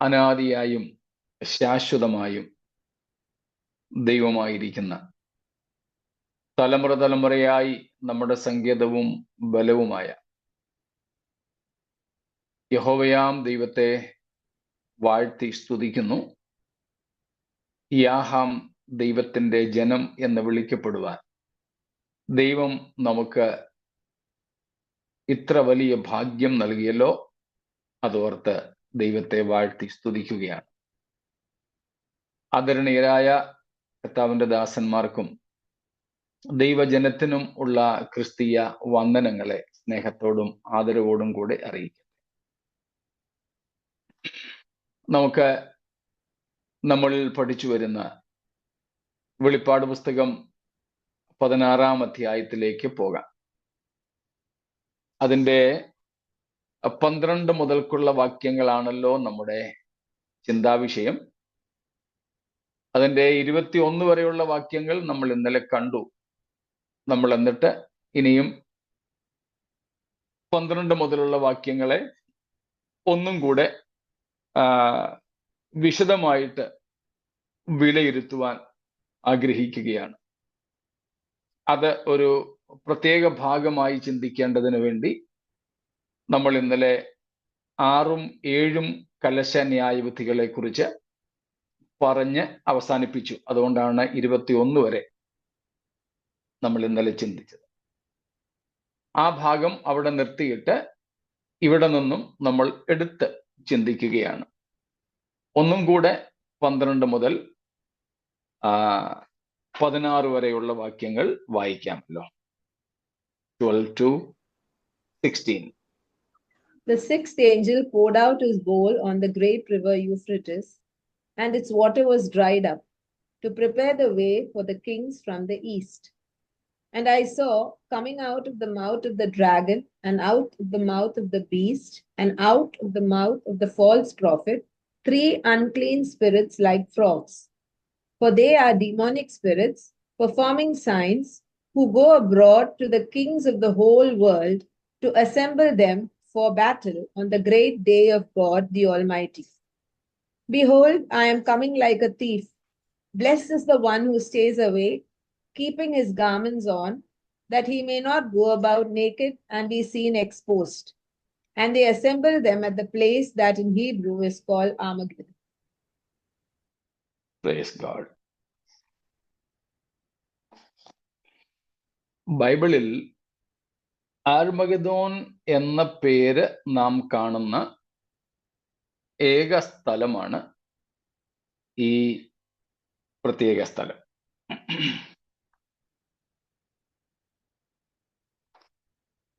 അനാദിയായും ശാശ്വതമായും ദൈവമായിരിക്കുന്ന, തലമുറ തലമുറയായി നമ്മുടെ സങ്കേതവും ബലവുമായ യഹോവയാം ദൈവത്തെ വാഴ്ത്തി സ്തുതിക്കുന്നു. യാഹാം ദൈവത്തിൻ്റെ ജനം എന്ന് വിളിക്കപ്പെടുവാൻ ദൈവം നമുക്ക് ഇത്ര വലിയ ഭാഗ്യം നൽകിയല്ലോ. അതോർത്ത് ദൈവത്തെ വാഴ്ത്തി സ്തുതിക്കുകയാണ്. ആദരണീയരായ കർത്താവിൻ്റെ ദാസന്മാർക്കും ദൈവജനത്തിനും ഉള്ള ക്രിസ്തീയ വന്ദനങ്ങളെ സ്നേഹത്തോടും ആദരവോടും കൂടെ അറിയിക്കും. നമുക്ക് നമ്മളിൽ പഠിച്ചു വരുന്ന വെളിപ്പാട് പുസ്തകം 16-ാം അധ്യായത്തിലേക്ക് പോകാം. അതിൻ്റെ 12 മുതൽക്കുള്ള വാക്യങ്ങളാണല്ലോ നമ്മുടെ ചിന്താവിഷയം. അതിൻ്റെ 21 വരെയുള്ള വാക്യങ്ങൾ നമ്മൾ ഇന്നലെ കണ്ടു. നമ്മൾ എന്നിട്ട് ഇനിയും 12 മുതലുള്ള വാക്യങ്ങളെ ഒന്നും കൂടെ വിശദമായിട്ട് വിലയിരുത്തുവാൻ ആഗ്രഹിക്കുകയാണ്. അത് ഒരു പ്രത്യേക ഭാഗമായി ചിന്തിക്കേണ്ടതിന് വേണ്ടി നമ്മൾ ഇന്നലെ 6ഉം 7ഉം കലശ ന്യായവിധികളെ കുറിച്ച് പറഞ്ഞ് അവസാനിപ്പിച്ചു. അതുകൊണ്ടാണ് 21 വരെ നമ്മൾ ഇന്നലെ ചിന്തിച്ചത്. ആ ഭാഗം അവിടെ നിർത്തിയിട്ട് ഇവിടെ നിന്നും നമ്മൾ എടുത്ത് ചിന്തിക്കുകയാണ്. ഒന്നും കൂടെ 12 മുതൽ 16 വരെയുള്ള വാക്യങ്ങൾ വായിക്കാമല്ലോ. 12 to 16. The sixth angel poured out his bowl on the great river Euphrates, and its water was dried up, to prepare the way for the kings from the east. And I saw, coming out of the mouth of the dragon, and out of the mouth of the beast, and out of the mouth of the false prophet, 3 unclean spirits like frogs. For they are demonic spirits, performing signs, who go abroad to the kings of the whole world, to assemble them for battle on the great day of God the Almighty. Behold, I am coming like a thief. Blessed is the one who stays awake, keeping his garments on, that he may not go about naked and be seen exposed. And they assemble them at the place that in Hebrew is called Armageddon. Praise God. ബൈബിളിൽ ആർമഗദോൻ എന്ന പേര് നാം കാണുന്ന ഏക സ്ഥലമാണ് ഈ പ്രത്യേക സ്ഥലം.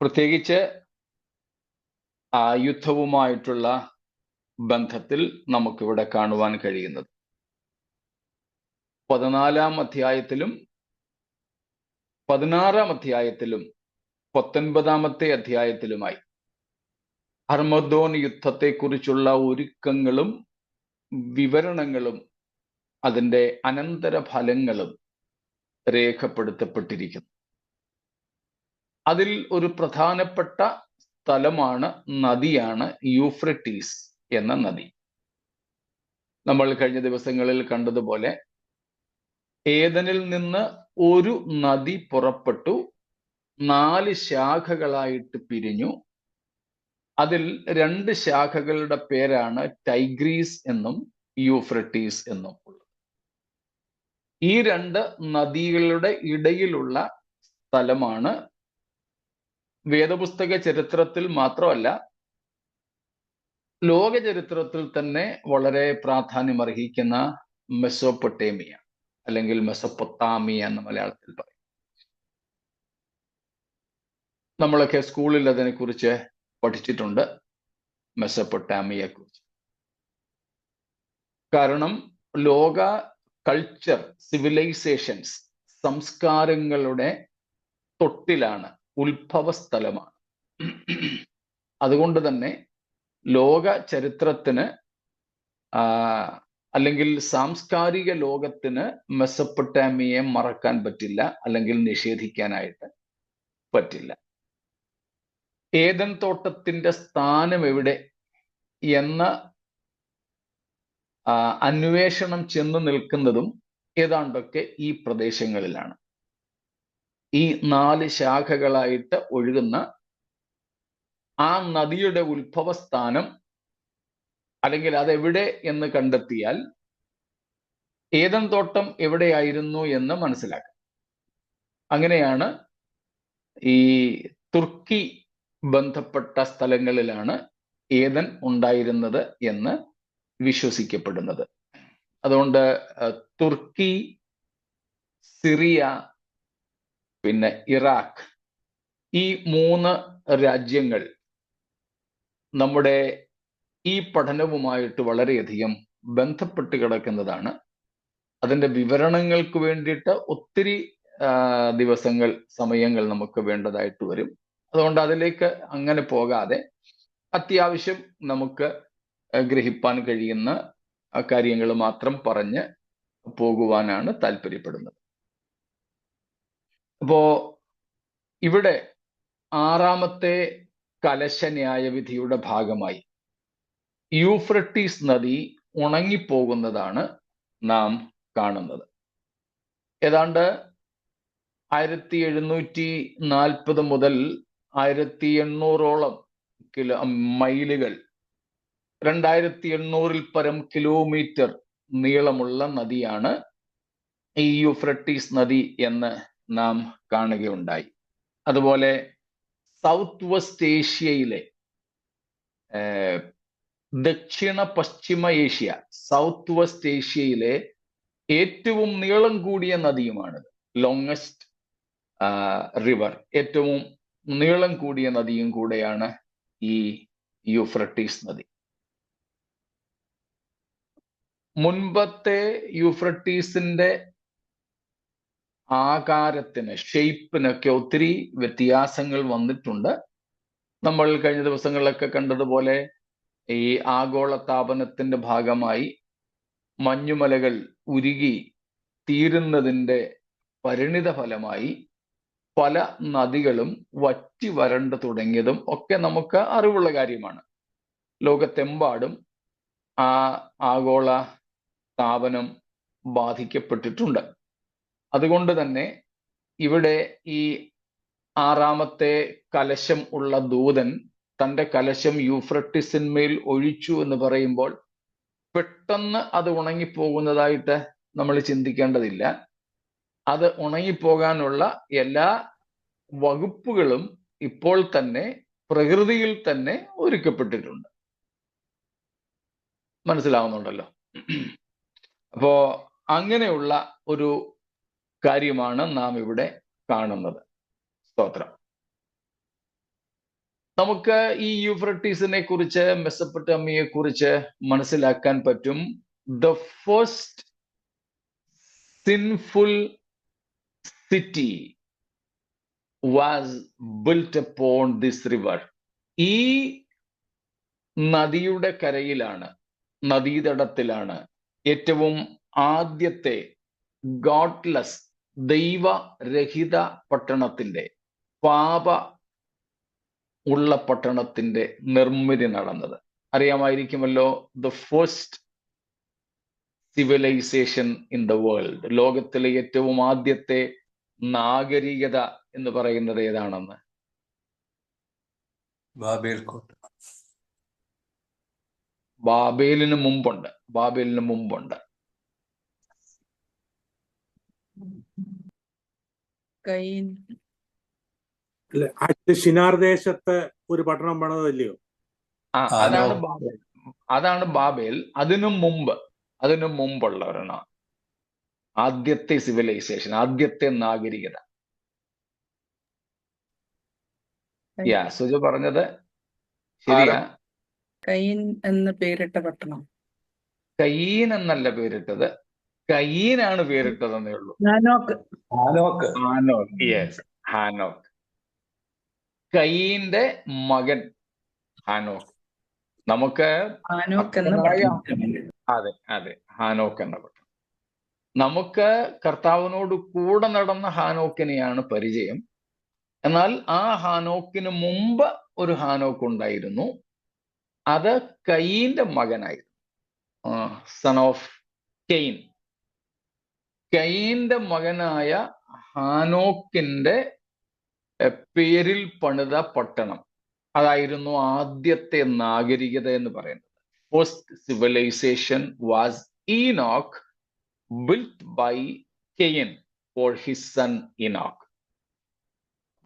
പ്രത്യേകിച്ച് ആ യുദ്ധവുമായിട്ടുള്ള ബന്ധത്തിൽ നമുക്കിവിടെ കാണുവാൻ കഴിയുന്നത് 14-ാം അധ്യായത്തിലും 16-ാം അധ്യായത്തിലും 19-ാമത്തെ അധ്യായത്തിലുമായി അർമഗദോൻ യുദ്ധത്തെക്കുറിച്ചുള്ള ഒരുക്കങ്ങളും വിവരണങ്ങളും അതിൻ്റെ അനന്തരഫലങ്ങളും രേഖപ്പെടുത്തപ്പെട്ടിരിക്കുന്നു. അതിൽ ഒരു പ്രധാനപ്പെട്ട സ്ഥലമാണ്, നദിയാണ് യൂഫ്രട്ടീസ് എന്ന നദി. നമ്മൾ കഴിഞ്ഞ ദിവസങ്ങളിൽ കണ്ടതുപോലെ ഏദനിൽ നിന്ന് ഒരു നദി പുറപ്പെട്ടു 4 ശാഖകളായിട്ട് പിരിഞ്ഞു. അതിൽ 2 ശാഖകളുടെ പേരാണ് ടൈഗ്രീസ് എന്നും യൂഫ്രട്ടീസ് എന്നും ഉള്ളത്. ഈ 2 നദികളുടെ ഇടയിലുള്ള സ്ഥലമാണ് വേദപുസ്തക ചരിത്രത്തിൽ മാത്രമല്ല ലോക ചരിത്രത്തിൽ തന്നെ വളരെ പ്രാധാന്യമർഹിക്കുന്ന മെസോപ്പൊട്ടേമിയ, അല്ലെങ്കിൽ മെസൊപ്പൊത്താമിയ എന്ന് മലയാളത്തിൽ പറയും. നമ്മളൊക്കെ സ്കൂളിൽ അതിനെക്കുറിച്ച് പഠിച്ചിട്ടുണ്ട്, മെസൊപ്പൊട്ടാമിയെ കുറിച്ച്. കാരണം ലോക കൾച്ചർ, സിവിലൈസേഷൻസ്, സംസ്കാരങ്ങളുടെ തൊട്ടിലാണ്, ഉത്ഭവ സ്ഥലമാണ്. അതുകൊണ്ട് തന്നെ ലോക ചരിത്രത്തിന് അല്ലെങ്കിൽ സാംസ്കാരിക ലോകത്തിന് മെസൊപ്പൊട്ടാമിയെ മറക്കാൻ പറ്റില്ല, അല്ലെങ്കിൽ നിഷേധിക്കാനായിട്ട് പറ്റില്ല. ഏദൻ തോട്ടത്തിന്റെ സ്ഥാനം എവിടെ എന്ന അന്വേഷണം ചെന്ന് നിൽക്കുന്നതും ഏതാണ്ടൊക്കെ ഈ പ്രദേശങ്ങളിലാണ്. ഈ 4 ശാഖകളായിട്ട് ഒഴുകുന്ന ആ നദിയുടെ ഉത്ഭവസ്ഥാനം അല്ലെങ്കിൽ അതെവിടെ എന്ന് കണ്ടെത്തിയാൽ ഏദൻ തോട്ടം എവിടെയായിരുന്നു എന്ന് മനസ്സിലാക്കാം. അങ്ങനെയാണ് ഈ തുർക്കി ബന്ധപ്പെട്ട സ്ഥലങ്ങളിലാണ് ഏദൻ ഉണ്ടായിരുന്നത് എന്ന് വിശ്വസിക്കപ്പെടുന്നത്. അതുകൊണ്ട് തുർക്കി, സിറിയ, പിന്നെ ഇറാഖ്, ഈ 3 രാജ്യങ്ങൾ നമ്മുടെ ഈ പഠനവുമായിട്ട് വളരെയധികം ബന്ധപ്പെട്ട് കിടക്കുന്നതാണ്. അതിൻ്റെ വിവരണങ്ങൾക്ക് വേണ്ടിയിട്ട് ഒത്തിരി ദിവസങ്ങൾ, സമയങ്ങൾ നമുക്ക് വേണ്ടതായിട്ട് വരും. അതുകൊണ്ട് അതിലേക്ക് അങ്ങനെ പോകാതെ അത്യാവശ്യം നമുക്ക് ഗ്രഹിപ്പാൻ കഴിയുന്ന കാര്യങ്ങൾ മാത്രം പറഞ്ഞ് പോകുവാനാണ് താല്പര്യപ്പെടുന്നത്. അപ്പോ ഇവിടെ 6ാമത്തെ കലശ ന്യായവിധിയുടെ ഭാഗമായി യൂഫ്രട്ടീസ് നദി ഉണങ്ങിപ്പോകുന്നതാണ് നാം കാണുന്നത്. ഏതാണ്ട് 1740 മുതൽ 1800ഓളം മൈലുകൾ, 2800-ൽ പരം കിലോമീറ്റർ നീളമുള്ള നദിയാണ് ഈ യൂഫ്രട്ടീസ് നദി എന്ന് നാം കാണുകയുണ്ടായി. അതുപോലെ സൗത്ത് വെസ്റ്റ് ഏഷ്യയിലെ, ദക്ഷിണ പശ്ചിമ ഏഷ്യ, സൗത്ത് വെസ്റ്റ് ഏഷ്യയിലെ ഏറ്റവും നീളം കൂടിയ നദിയുമാണിത്. ലോങ്സ്റ്റ് റിവർ, ഏറ്റവും നീളം കൂടിയ നദിയും കൂടെയാണ് ഈ യൂഫ്രട്ടീസ് നദി. മുൻപത്തെ യൂഫ്രട്ടീസിന്റെ ആകാരത്തിന്, ഷെയ്പ്പിനൊക്കെ ഒത്തിരി വ്യത്യാസങ്ങൾ വന്നിട്ടുണ്ട്. നമ്മൾ കഴിഞ്ഞ ദിവസങ്ങളിലൊക്കെ കണ്ടതുപോലെ ഈ ആഗോളതാപനത്തിന്റെ ഭാഗമായി മഞ്ഞുമലകൾ ഉരുകി തീരുന്നതിൻ്റെ പരിണിത ഫലമായി പല നദികളും വറ്റി വരണ്ടു തുടങ്ങിയതും ഒക്കെ നമുക്ക് അറിവുള്ള കാര്യമാണ്. ലോകത്തെമ്പാടും ആ ആഗോള താപനം ബാധിക്കപ്പെട്ടിട്ടുണ്ട്. അതുകൊണ്ട് തന്നെ ഇവിടെ ഈ 6ാമത്തെ കലശം ഉള്ള ദൂതൻ തൻ്റെ കലശം യൂഫ്രട്ടീസിന്മേൽ ഒഴിച്ചു എന്ന് പറയുമ്പോൾ പെട്ടെന്ന് അത് ഉണങ്ങിപ്പോകുന്നതായിട്ട് നമ്മൾ ചിന്തിക്കേണ്ടതില്ല. അത് ഉണങ്ങിപ്പോകാനുള്ള എല്ലാ വകുപ്പുകളും ഇപ്പോൾ തന്നെ പ്രകൃതിയിൽ തന്നെ ഒരുക്കപ്പെട്ടിട്ടുണ്ട്. മനസ്സിലാവുന്നുണ്ടല്ലോ? അപ്പോ അങ്ങനെയുള്ള ഒരു കാര്യമാണ് നാം ഇവിടെ കാണുന്നത്. സ്തോത്രം. നമുക്ക് ഈ യൂഫ്രട്ടീസിനെ കുറിച്ച്, മെസൊപ്പൊട്ടാമിയയെ കുറിച്ച് മനസ്സിലാക്കാൻ പറ്റും. The first sinful city was built upon this river. ഈ നദിയുടെ കരയിലാണ്, നദീതടത്തിലാണ് ഏറ്റവും ആദ്യത്തെ ഗോഡ്ലെസ്, ദൈവരഹിത പട്ടണത്തിന്റെ, പാപ ഉള്ള പട്ടണത്തിന്റെ നിർമ്മിതി നടന്നത്. അറിയാമായിരിക്കുമല്ലോ, the first civilization in the world, ലോകത്തിലെ ഏറ്റവും ആദ്യത്തെ നാഗരികത എന്ന് പറയുന്നത് ഏതാണെന്ന്? ബാബേൽ കോട്ട. ബാബേലിന് മുമ്പുണ്ട്, ബാബേലിന് മുമ്പുണ്ട്. ഷിനാർ ദേശത്ത് ഒരു പട്ടണം പണിതല്ലയോ? അതാണ് ബാബേൽ. അതാണ് ബാബേൽ. അതിനു മുമ്പുള്ള ഒരെണ്ണം, ആദ്യത്തെ സിവിലൈസേഷൻ, ആദ്യത്തെ നാഗരികത. സുജ പറഞ്ഞത് ശരിയാ. കയീൻ എന്ന് പേരിട്ട പട്ടണം. കയീൻ എന്നല്ല പേരിട്ടത്, കയീനാണ് പേരിട്ടതെന്നേ ഉള്ളൂ. ഹാനോക്ക്. കയീന്റെ മകൻ ഹാനോക്ക്. നമുക്ക് അതെ ഹാനോക്ക് എന്ന പട്ടണം. നമുക്ക് കർത്താവിനോട് കൂടെ നടന്ന ഹാനോക്കിനെയാണ് പരിചയം. എന്നാൽ ആ ഹാനോക്കിന് മുമ്പ് ഒരു ഹാനോക്ക് ഉണ്ടായിരുന്നു. അത് കയീന്റെ മകനായിരുന്നു. Son of Cain. കെയിന്റെ മകനായ ഹാനോക്കിന്റെ പേരിൽ പണിത പട്ടണം അതായിരുന്നു ആദ്യത്തെ നാഗരികത എന്ന് പറയുന്നത്. First civilization was Enoch, built by Cain for his son Enoch.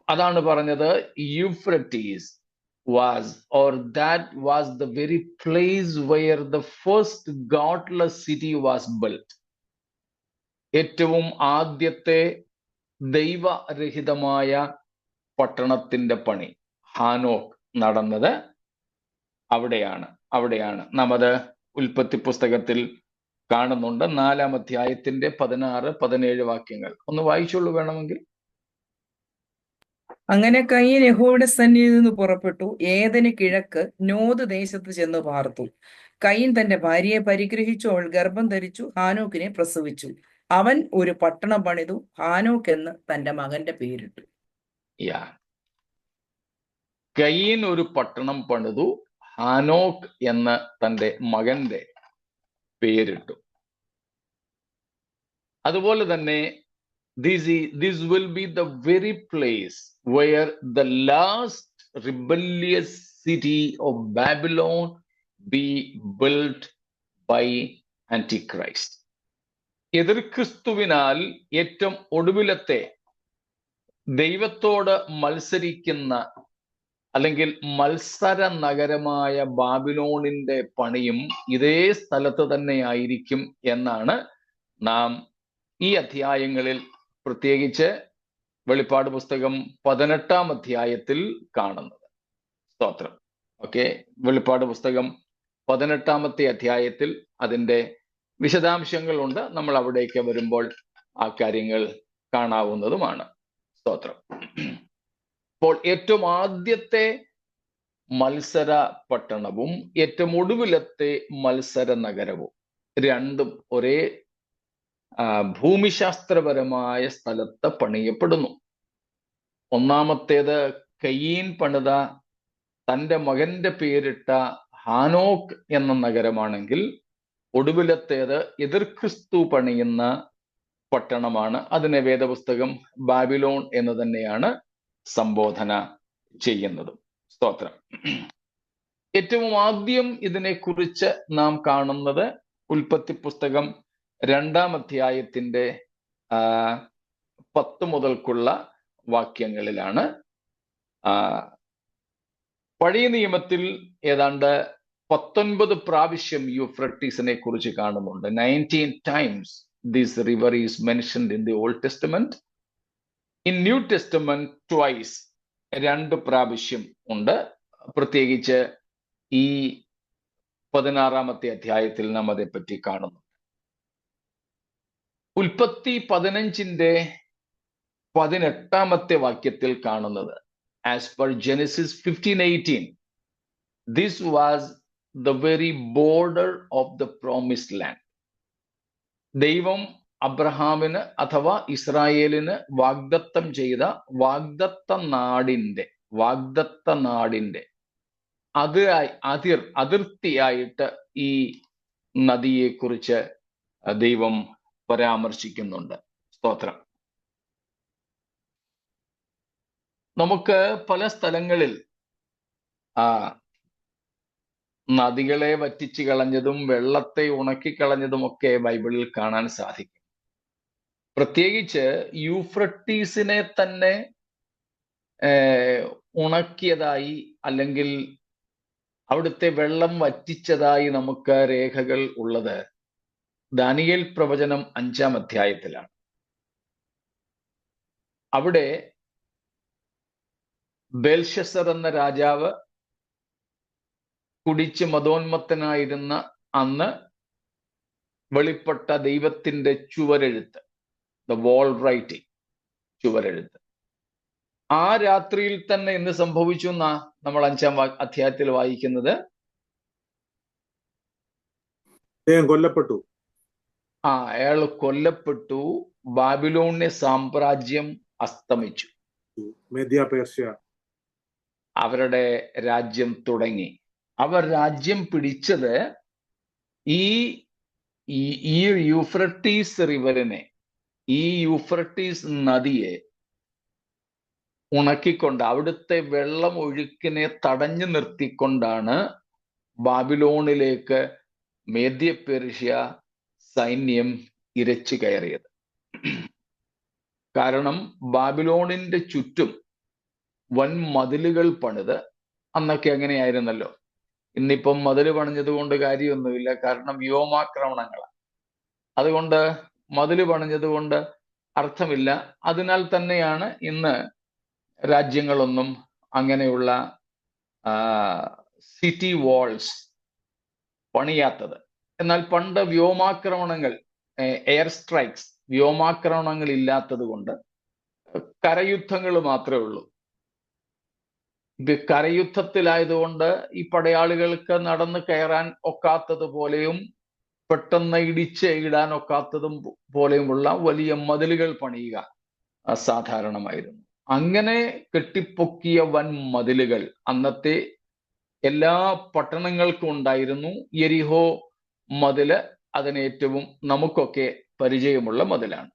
അതാണ് പറഞ്ഞത് Euphrates was, or that was the very place where the first godless city was built. ഏറ്റവും ആദ്യത്തെ ദൈവരഹിതമായ പട്ടണത്തിന്റെ പണി ഹാനോക്ക് നടന്നത് അവിടെയാണ്. നാം അത് ഉൽപ്പത്തി പുസ്തകത്തിൽ കാണുന്നുണ്ട്. 4-ാം അധ്യായത്തിന്റെ 16-17 വാക്യങ്ങൾ ഒന്ന് വായിച്ചോളൂ വേണമെങ്കിൽ. അങ്ങനെ കയീൻ യഹോവയുടെ സന്നിധിയിൽ നിന്ന് പുറപ്പെട്ടു ഏദന് കിഴക്ക് നോദ് ദേശത്ത് ചെന്ന് പാർത്തു. കയീൻ തന്റെ ഭാര്യയെ പരിഗ്രഹിച്ചു, അവൾ ഗർഭം ധരിച്ചു, ഹാനോക്കിനെ പ്രസവിച്ചു. അവൻ ഒരു പട്ടണം പണിതു, ഹാനോക്ക് എന്ന് തന്റെ മകന്റെ പേരിട്ടു. കയീൻ ഒരു പട്ടണം പണിതു, ഹാനോക്ക് എന്ന് തന്റെ മകന്റെ പേരിട്ടു. അതുപോലെ തന്നെ this will be the very place where the last rebellious city of Babylon be built by Antichrist. എതിർ ക്രിസ്തുവിനാൽ ഏറ്റവും ഒടുവിലത്തെ ദൈവത്തോട് മത്സരിക്കുന്ന അല്ലെങ്കിൽ മത്സര നഗരമായ ബാബിലോണിന്റെ പണിയും ഇതേ സ്ഥലത്ത് തന്നെ ആയിരിക്കും എന്നാണ് നാം ഈ അധ്യായങ്ങളിൽ, പ്രത്യേകിച്ച് വെളിപ്പാട് പുസ്തകം 18-ാം അധ്യായത്തിൽ കാണുന്നത്. സ്തോത്രം. ഓക്കെ, വെളിപ്പാട് പുസ്തകം 18-ാമത്തെ അധ്യായത്തിൽ അതിൻ്റെ വിശദാംശങ്ങളുണ്ട്. നമ്മൾ അവിടേക്ക് വരുമ്പോൾ ആ കാര്യങ്ങൾ കാണാവുന്നതുമാണ്. സ്തോത്രം. അപ്പോൾ ഏറ്റവും ആദ്യത്തെ മത്സര പട്ടണവും ഏറ്റവും ഒടുവിലത്തെ മത്സര നഗരവും രണ്ടും ഒരേ ഭൂമിശാസ്ത്രപരമായ സ്ഥലത്ത് പണിയപ്പെടുന്നു. ഒന്നാമത്തേത് കയീൻ പണിത തൻ്റെ മകന്റെ പേരിട്ട ഹാനോക്ക് എന്ന നഗരമാണെങ്കിൽ ഒടുവിലത്തേത് എതിർ ക്രിസ്തു പണിയുന്ന പട്ടണമാണ്. അതിനെ വേദപുസ്തകം ബാബിലോൺ എന്ന് തന്നെയാണ് സംബോധന ചെയ്യുന്നതും. സ്തോത്രം. ഏറ്റവും ആദ്യം ഇതിനെക്കുറിച്ച് നാം കാണുന്നത് ഉൽപ്പത്തി പുസ്തകം 2-ാം അധ്യായത്തിന്റെ 10 മുതൽക്കുള്ള വാക്യങ്ങളിലാണ്. പഴയ നിയമത്തിൽ ഏതാണ്ട് 19 പ്രാവശ്യം യൂഫ്രട്ടീസിനെ കുറിച്ച് കാണുന്നുണ്ട്. 19 times this river is mentioned in the Old Testament. In New Testament twice, 2 പ്രാവശ്യം ഉണ്ട്. പ്രത്യേകിച്ച് ഈ 16-ാമത്തെ അധ്യായത്തിൽ നാം അതേപ്പറ്റി കാണുന്നു. ഉൽപ്പത്തി 15-ന്റെ 18-ാമത്തെ വാക്യത്തിൽ കാണുന്നത്, as per Genesis 15:18, this was the very border of the promised land. ദൈവം അബ്രഹാമിന് അഥവാ ഇസ്രായേലിന് വാഗ്ദത്തം ചെയ്ത വാഗ്ദത്ത നാടിന്റെ അതിർത്തിയായിട്ട് ഈ നദിയെക്കുറിച്ച് ദൈവം പരാമർശിക്കുന്നുണ്ട്. സ്തോത്രം. നമുക്ക് പല സ്ഥലങ്ങളിൽ നദികളെ വറ്റിച്ചു കളഞ്ഞതും വെള്ളത്തെ ഉണക്കിക്കളഞ്ഞതുമൊക്കെ ബൈബിളിൽ കാണാൻ സാധിക്കും. പ്രത്യേകിച്ച് യൂഫ്രട്ടീസിനെ തന്നെ ഉണക്കിയതായി അല്ലെങ്കിൽ അവിടുത്തെ വെള്ളം വറ്റിച്ചതായി നമുക്ക് രേഖകൾ ഉള്ളത് ദാനിയേൽ പ്രവചനം 5-ാം അധ്യായത്തിലാണ്. അവിടെ ബേൽഷസർ എന്ന രാജാവ് കുടിച്ച് മതോന്മത്തനായിരുന്ന അന്ന് വെളിപ്പെട്ട ദൈവത്തിന്റെ ചുവരെഴുത്ത്, ദ വാൾ റൈറ്റിംഗ്, ചുവരെഴുത്ത്, ആ രാത്രിയിൽ തന്നെ എന്ത് സംഭവിച്ചു എന്നാ നമ്മൾ 5-ാം അധ്യായത്തിൽ വായിക്കുന്നത്. കൊല്ലപ്പെട്ടു. അയാൾ കൊല്ലപ്പെട്ടു. ബാബിലോണിയ സാമ്രാജ്യം അസ്തമിച്ചു. അവരുടെ രാജ്യം തുടങ്ങി. അവർ രാജ്യം പിടിച്ചത് ഈ യൂഫ്രട്ടീസ് റിവറിനെ, ഈ യൂഫ്രട്ടീസ് നദിയെ ഉണക്കിക്കൊണ്ട് അവിടുത്തെ വെള്ളം ഒഴുക്കിനെ തടഞ്ഞു നിർത്തിക്കൊണ്ടാണ് ബാബിലോണിലേക്ക് മേദ്യ-പേർഷ്യ സൈന്യം ഇരച്ചു കയറിയത്. കാരണം ബാബിലോണിന്റെ ചുറ്റും വൻ മതിലുകൾ പണിത്, അന്നൊക്കെ അങ്ങനെയായിരുന്നല്ലോ. ഇന്നിപ്പം മതിൽ പണിഞ്ഞത് കൊണ്ട് കാര്യമൊന്നുമില്ല, കാരണം വ്യോമാക്രമണങ്ങളാണ്. അതുകൊണ്ട് മതിൽ പണിഞ്ഞത് കൊണ്ട് അർത്ഥമില്ല. അതിനാൽ തന്നെയാണ് ഇന്ന് രാജ്യങ്ങളൊന്നും അങ്ങനെയുള്ള സിറ്റി വാൾസ് പണിയാത്തത്. എന്നാൽ പണ്ട് വ്യോമാക്രമണങ്ങൾ, എയർ സ്ട്രൈക്സ്, വ്യോമാക്രമണങ്ങൾ ഇല്ലാത്തത് കൊണ്ട് കരയുദ്ധങ്ങൾ മാത്രമേ ഉള്ളൂ. ഇത് കരയുദ്ധത്തിലായതുകൊണ്ട് ഈ പടയാളികൾക്ക് നടന്നു കയറാൻ ഒക്കാത്തതുപോലെയും പെട്ടെന്ന് ഇടാൻ ഒക്കാത്തതും പോലെയുമുള്ള വലിയ മതിലുകൾ പണിയുക സാധാരണമായിരുന്നു. അങ്ങനെ കെട്ടിപ്പൊക്കിയ വൻ മതിലുകൾ അന്നത്തെ എല്ലാ പട്ടണങ്ങൾക്കും ഉണ്ടായിരുന്നു. യെരിഹോ മതില് അതിനേറ്റവും നമുക്കൊക്കെ പരിചയമുള്ള മതിലാണ്.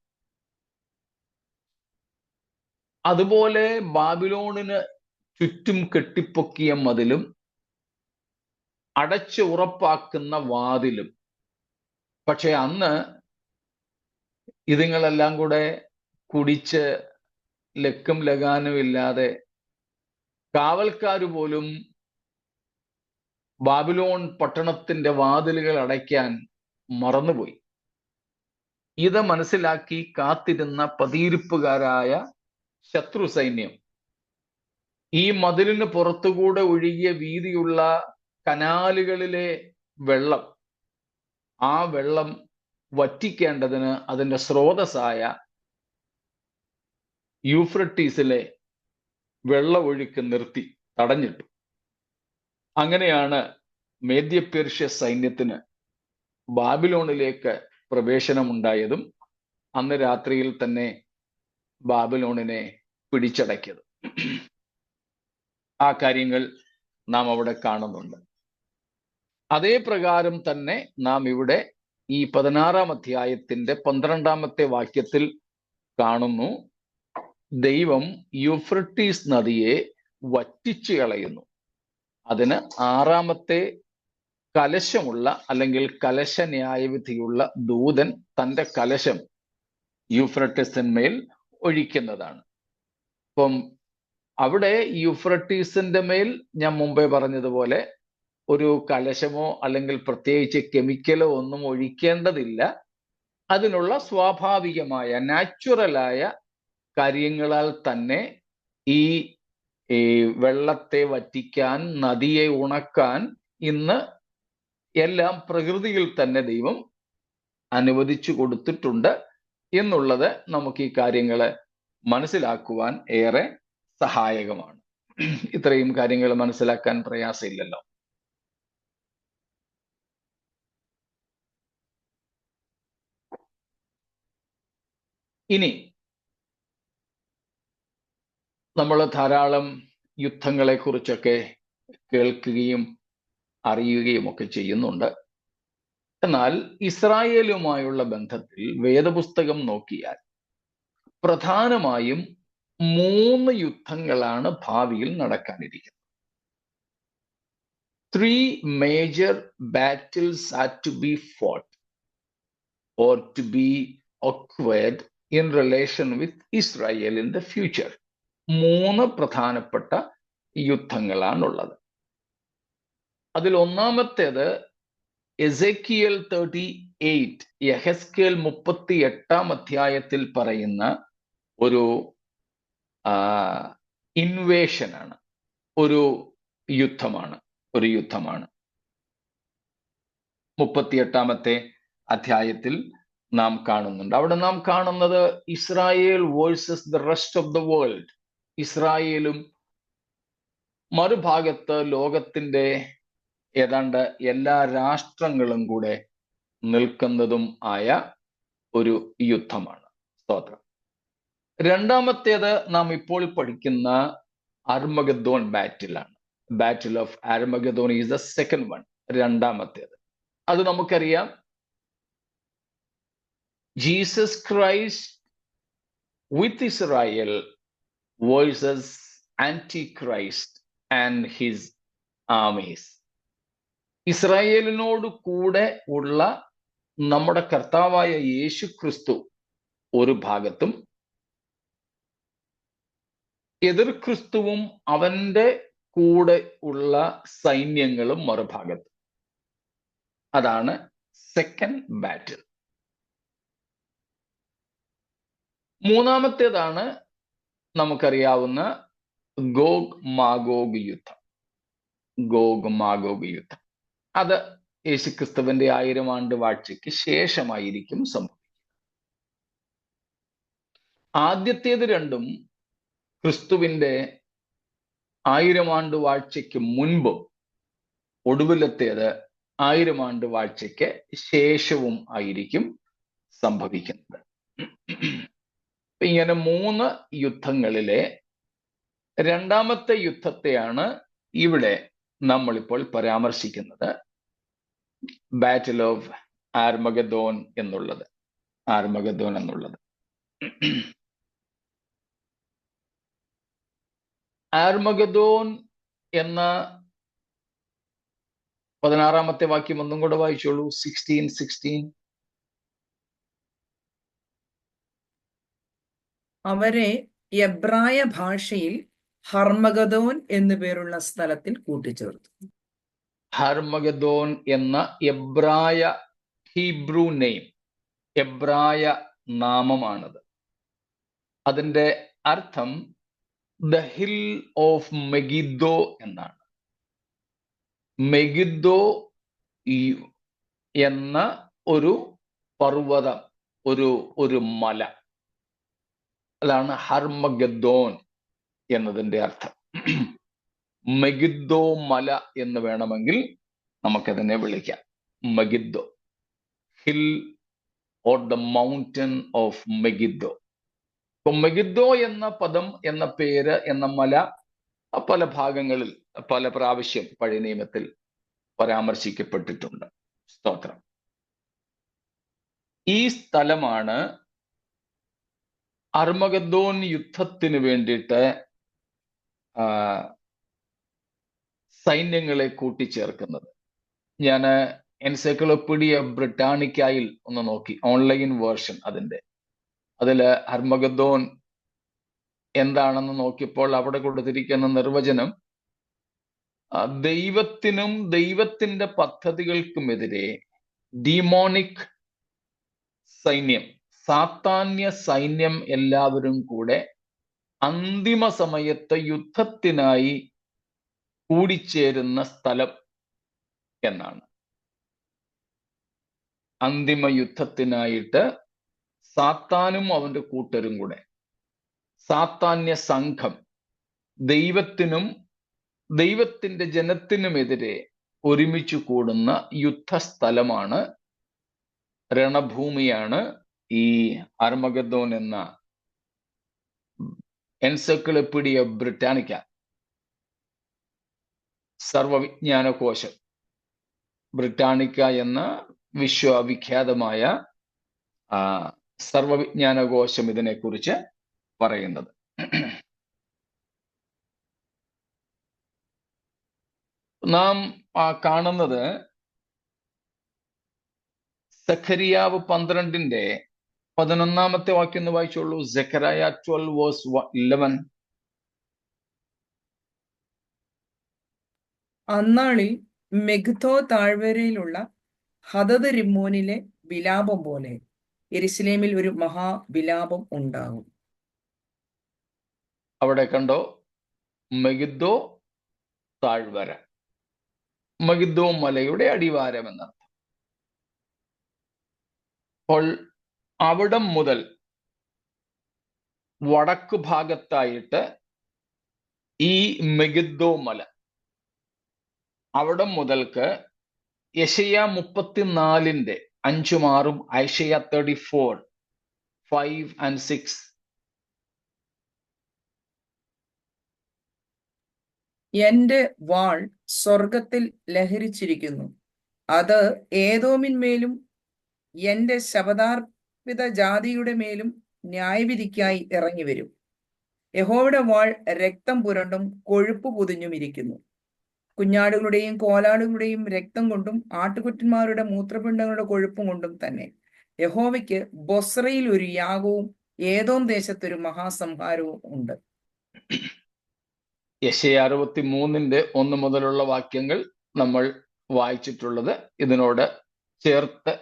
അതുപോലെ ബാബിലോണിന് ചുറ്റും കെട്ടിപ്പൊക്കിയ മതിലും അടച്ച് ഉറപ്പാക്കുന്ന വാതിലും. പക്ഷെ അന്ന് ഇതുങ്ങളെല്ലാം കൂടെ കുടിച്ച് ലക്കും ലഗാനും ഇല്ലാതെ കാവൽക്കാർ പോലും ബാബിലോൺ പട്ടണത്തിന്റെ വാതിലുകൾ അടയ്ക്കാൻ മറന്നുപോയി. ഇത് മനസ്സിലാക്കി കാത്തിരുന്ന പതിയിരിപ്പുകാരായ ശത്രു സൈന്യം ഈ മതിലിന് പുറത്തുകൂടെ ഒഴുകിയ വീതിയുള്ള കനാലുകളിലെ വെള്ളം, ആ വെള്ളം വറ്റിക്കേണ്ടതിന് അതിൻ്റെ സ്രോതസ്സായ യൂഫ്രട്ടീസിലെ വെള്ളമൊഴുക്ക് നിർത്തി തടഞ്ഞിട്ടു. അങ്ങനെയാണ് മേദ്യ-പേർഷ്യ സൈന്യത്തിന് ബാബിലോണിലേക്ക് പ്രവേശനമുണ്ടായതും അന്ന് രാത്രിയിൽ തന്നെ ബാബിലോണിനെ പിടിച്ചടക്കിയത്. ആ കാര്യങ്ങൾ നാം അവിടെ കാണുന്നുണ്ട്. അതേ പ്രകാരം തന്നെ നാം ഇവിടെ ഈ 16-ാം അധ്യായത്തിന്റെ 12-ാമത്തെ വാക്യത്തിൽ കാണുന്നു, ദൈവം യൂഫ്രട്ടീസ് നദിയെ വറ്റിച്ചു കളയുന്നു. അതിന് 6-ാമത്തെ കലശമുള്ള അല്ലെങ്കിൽ കലശ ന്യായവിധിയുള്ള ദൂതൻ തൻ്റെ കലശം യൂഫ്രട്ടീസിന്മേൽ ഒഴിക്കുന്നതാണ്. അപ്പം അവിടെ യൂഫ്രട്ടീസിന്റെ മേൽ ഞാൻ മുമ്പേ പറഞ്ഞതുപോലെ ഒരു കലശമോ അല്ലെങ്കിൽ പ്രത്യേകിച്ച് കെമിക്കലോ ഒന്നും ഒഴിക്കേണ്ടതില്ല. അതിനുള്ള സ്വാഭാവികമായ നാച്ചുറലായ കാര്യങ്ങളാൽ തന്നെ ഈ വെള്ളത്തെ വറ്റിക്കാൻ, നദിയെ ഉണക്കാൻ ഇന്ന് എല്ലാം പ്രകൃതിയിൽ തന്നെ ദൈവം അനുവദിച്ചു കൊടുത്തിട്ടുണ്ട് എന്നുള്ളത് നമുക്ക് ഈ കാര്യങ്ങളെ മനസ്സിലാക്കുവാൻ ഏറെ സഹായകമാണ്. ഇത്രയും കാര്യങ്ങൾ മനസ്സിലാക്കാൻ പ്രയാസമില്ലല്ലോ. ഇനി നമ്മൾ ധാരാളം യുദ്ധങ്ങളെ കുറിച്ചൊക്കെ കേൾക്കുകയും അറിയുകയും ഒക്കെ ചെയ്യുന്നുണ്ട്. എന്നാൽ ഇസ്രായേലുമായുള്ള ബന്ധത്തിൽ വേദപുസ്തകം നോക്കിയാൽ പ്രധാനമായും 3 യുദ്ധങ്ങളാണ് ഭാവിയിൽ നടക്കാനിരിക്കുന്നത്. 3 major battles are to be fought or to be occurred in relation with Israel in the future. 3 പ്രധാനപ്പെട്ട യുദ്ധങ്ങളാണുള്ളത്. അതിൽ ഒന്നാമത്തേത് എസെക്കിയേൽ 38, യെഹെസ്കേൽ 38-ാം അധ്യായത്തിൽ പറയുന്ന ഒരു ഇൻവേഷനാണ്, ഒരു യുദ്ധമാണ്. 38-ാമത്തെ അധ്യായത്തിൽ നാം കാണുന്നുണ്ട്. അവിടെ നാം കാണുന്നത് Israel versus the rest of the world. ഇസ്രായേലും മറുഭാഗത്ത് ലോകത്തിന്റെ ഏതാണ്ട് എല്ലാ രാഷ്ട്രങ്ങളും കൂടെ നിൽക്കുന്നതും ആയ ഒരു യുദ്ധമാണ്. സ്തോത്രം. രണ്ടാമത്തേത് നാം ഇപ്പോൾ പഠിക്കുന്ന അർമഗദ്ദോൻ ബാറ്റിലാണ്. Battle of Armageddon is the second one, രണ്ടാമത്തേത്. അത് നമുക്കറിയാം. Jesus Christ with Israel versus antichrist and his armies. ഇസ്രായേലിനോട് കൂടെ ഉള്ള നമ്മുടെ കർത്താവായ യേശു ക്രിസ്തു ഒരു ഭാഗത്തും എതിർ ക്രിസ്തുവും അവന്റെ കൂടെ ഉള്ള സൈന്യങ്ങളും മറുഭാഗത്തും. അതാണ് സെക്കൻഡ് ബാറ്റിൽ. മൂന്നാമത്തേതാണ് നമുക്കറിയാവുന്ന ഗോഗ് മാഗോഗ് യുദ്ധം. ഗോഗ് മാഗോഗ് യുദ്ധം അത് യേശുക്രിസ്തുവിന്റെ 1000 ആണ്ട് വാഴ്ചയ്ക്ക് ശേഷമായിരിക്കും സംഭവിക്കുക. ആദ്യത്തേത് രണ്ടും ക്രിസ്തുവിന്റെ 1000 ആണ്ട് വാഴ്ചയ്ക്ക് മുൻപും, ഒടുവിലത്തേത് 1000 ആണ്ട് വാഴ്ചയ്ക്ക് ശേഷവും ആയിരിക്കും സംഭവിക്കുന്നത്. ഇങ്ങനെ 3 യുദ്ധങ്ങളിലെ രണ്ടാമത്തെ യുദ്ധത്തെയാണ് ഇവിടെ നമ്മളിപ്പോൾ പരാമർശിക്കുന്നത്, ബാറ്റിൽ ഓഫ് ആർമഗദോൻ എന്നുള്ളത്. ആർമഗദോൻ എന്നുള്ളത് ആർമഗദോൻ എന്ന 16-ാമത്തെ വാക്യം ഒന്നും കൂടെ വായിച്ചോളൂ. 16:16. അവരെ എബ്രായ ഭാഷയിൽ ഹർമഗദോൻ എന്നു പേരുള്ള സ്ഥലത്തിൽ കൂട്ടിച്ചേർത്തു. ഹർമഗദോൻ എന്ന എബ്രായ ഹീബ്രു നെയിം, എബ്രായ നാമമാണത്. അതിന്റെ അർത്ഥം ദ ഹിൽ ഓഫ് മെഗിദ്ദോ എന്നാണ്. മെഗിദ്ദോ എന്ന ഒരു പർവ്വതം, ഒരു മല, അതാണ് ഹർമഗദോൻ എന്നതിന്റെ അർത്ഥം. മെഗിദ്ദോ മല എന്ന് വേണമെങ്കിൽ നമുക്കതിനെ വിളിക്കാം. Megiddo, hill or the mountain of Megiddo. അപ്പൊ മെഗിദ്ദോ എന്ന പദം, എന്ന പേര്, എന്ന മല പല ഭാഗങ്ങളിൽ പല പ്രാവശ്യം പഴയ നിയമത്തിൽ പരാമർശിക്കപ്പെട്ടിട്ടുണ്ട്. സ്തോത്രം. ഈ സ്ഥലമാണ് അർമഗദോൻ യുദ്ധത്തിന് വേണ്ടിയിട്ട് സൈന്യങ്ങളെ കൂട്ടിച്ചേർക്കുന്നത്. ഞാൻ എൻസൈക്ലോപീഡിയ ബ്രിട്ടാനിക്കായിൽ ഒന്ന് നോക്കി, ഓൺലൈൻ വേർഷൻ അതിൽ അർമഗദോൻ എന്താണെന്ന് നോക്കിയപ്പോൾ അവിടെ കൊടുത്തിരിക്കുന്ന നിർവചനം, ദൈവത്തിനും ദൈവത്തിന്റെ പദ്ധതികൾക്കുമെതിരെ ഡീമോണിക് സൈന്യം, സാത്താന്യ സൈന്യം എല്ലാവരും കൂടെ അന്തിമ സമയത്ത് യുദ്ധത്തിനായി കൂടിച്ചേരുന്ന സ്ഥലം എന്നാണ്. അന്തിമ യുദ്ധത്തിനായിട്ട് സാത്താനും അവന്റെ കൂട്ടരും കൂടെ, സാത്താന്യ സംഘം ദൈവത്തിനും ദൈവത്തിന്റെ ജനത്തിനുമെതിരെ ഒരുമിച്ച് കൂടുന്ന യുദ്ധസ്ഥലമാണ്, രണഭൂമിയാണ് ഈ അർമഗദോൻ എന്ന എൻസൈക്ലോപീഡിയ ബ്രിട്ടാനിക്ക സർവവിജ്ഞാനകോശം, ബ്രിട്ടാനിക്ക എന്ന വിശ്വവിഖ്യാതമായ സർവവിജ്ഞാനകോശം ഇതിനെക്കുറിച്ച് പറയുന്നത്. നാം കാണുന്നത് സഖരിയാവ് 12-ന്റെ 11-ാമത്തെ വാക്യം ഒന്ന് വായിച്ചോളൂ. സെഖരായ 12:11. അന്നാളിൽ മെഗ്ദോ താഴ്വരയിലുള്ള ഹദദ് റിമ്മോനിലെ വിലാപം പോലെ യെരുശലേമിൽ ഒരു മഹാവിലാപം ഉണ്ടാകും. അവിടെ കണ്ടോ, മെഗിദ്ദോ താഴ്വര, മെഗിദ്ദോ മലയുടെ അടിവാരം എന്നർത്ഥം. അപ്പോൾ അവിടം മുതൽ വടക്കു ഭാഗത്തായിട്ട് ഈ മെഗിദ്ദോ മല, അവിടം മുതൽക്ക് യെശയ്യാ 34-ന്റെ 5ഉം 6ഉം, ഐശയ്യാ 34:5 and 6. എന്റെ വാൾ സ്വർഗത്തിൽ ലഹരിച്ചിരിക്കുന്നു, അത് ഏദോമിന്മേലും എന്റെ ശപഥാർപ്പിത ജാതിയുടെ മേലും ന്യായവിധിക്കായി ഇറങ്ങി വരും. യഹോവയുടെ വാൾ രക്തം പുരണ്ടും കൊഴുപ്പ് പൊതിഞ്ഞും ഇരിക്കുന്നു. കുഞ്ഞാടുകളുടെയും കോലാടുകളുടെയും രക്തം കൊണ്ടും ആട്ടുകുറ്റന്മാരുടെ മൂത്രപിണ്ഡങ്ങളുടെ കൊഴുപ്പും കൊണ്ടും തന്നെ യഹോവയ്ക്ക് ബൊസ്രയിൽ ഒരു യാഗവും ഏദോം ദേശത്തൊരു മഹാസംഹാരവും ഉണ്ട്. യെശയ്യാ 63:1 മുതലുള്ള വാക്യങ്ങൾ നമ്മൾ വായിച്ചിട്ടുള്ളത്. ഇതിനോട് ചേർത്ത്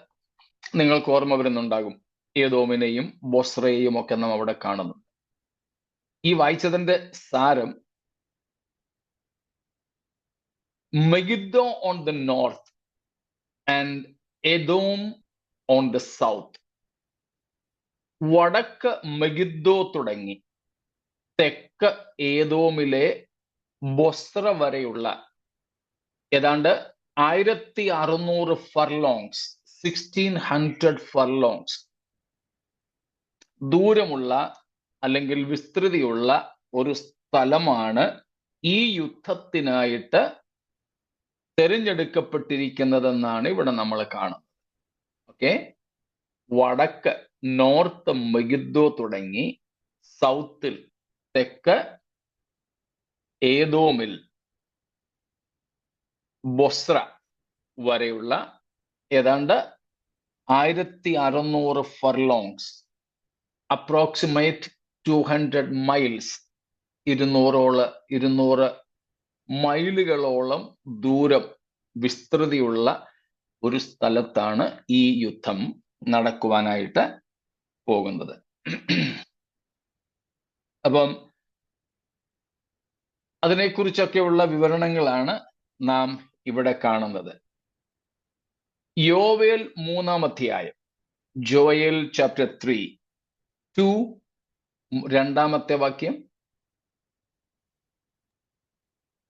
നിങ്ങൾക്ക് ഓർമ്മ വരുന്നുണ്ടാകും. ഏദോമിനെയും ബൊസ്രയെയും ഒക്കെ നാം അവിടെ കാണുന്നു. ഈ വായിച്ചതിന്റെ സാരം, Megiddo on the north and Edom on the south. വടക്ക് മെഗിദ്ദോ തുടങ്ങി തെക്ക് ഏദോമിലെ ബൊസ്ര വരെയുള്ള ഏതാണ്ട് 1600 ഫർലോങ്സ്, 1600 ഫർലോങ്സ് ദൂരമുള്ള അല്ലെങ്കിൽ വിസ്തൃതിയുള്ള ഒരു സ്ഥലമാണ് ഈ യുദ്ധത്തിനായിട്ട് തിരഞ്ഞെടുക്കപ്പെട്ടിരിക്കുന്നതെന്നാണ് ഇവിടെ നമ്മൾ കാണുന്നത്. ഓക്കെ, വടക്ക് നോർത്ത് മെഗിദ്ദോ തുടങ്ങി സൗത്തിൽ തെക്ക് ഏദോമിൽ ബൊസ്ര വരെയുള്ള ഏതാണ്ട് 1600 ഫർലോങ്സ്, അപ്രോക്സിമേറ്റ് 200 മൈൽസ്, 200 മൈലുകളോളം ദൂരം വിസ്തൃതിയുള്ള ഒരു സ്ഥലത്താണ് ഈ യുദ്ധം നടക്കുവാനായിട്ട് പോകുന്നത്. അപ്പം അതിനെക്കുറിച്ചൊക്കെയുള്ള വിവരണങ്ങളാണ് നാം ഇവിടെ കാണുന്നത്. യോവേൽ 3-ാം അധ്യായം, ജോയേൽ ചാപ്റ്റർ 3:2, 2-ാമത്തെ വാക്യം.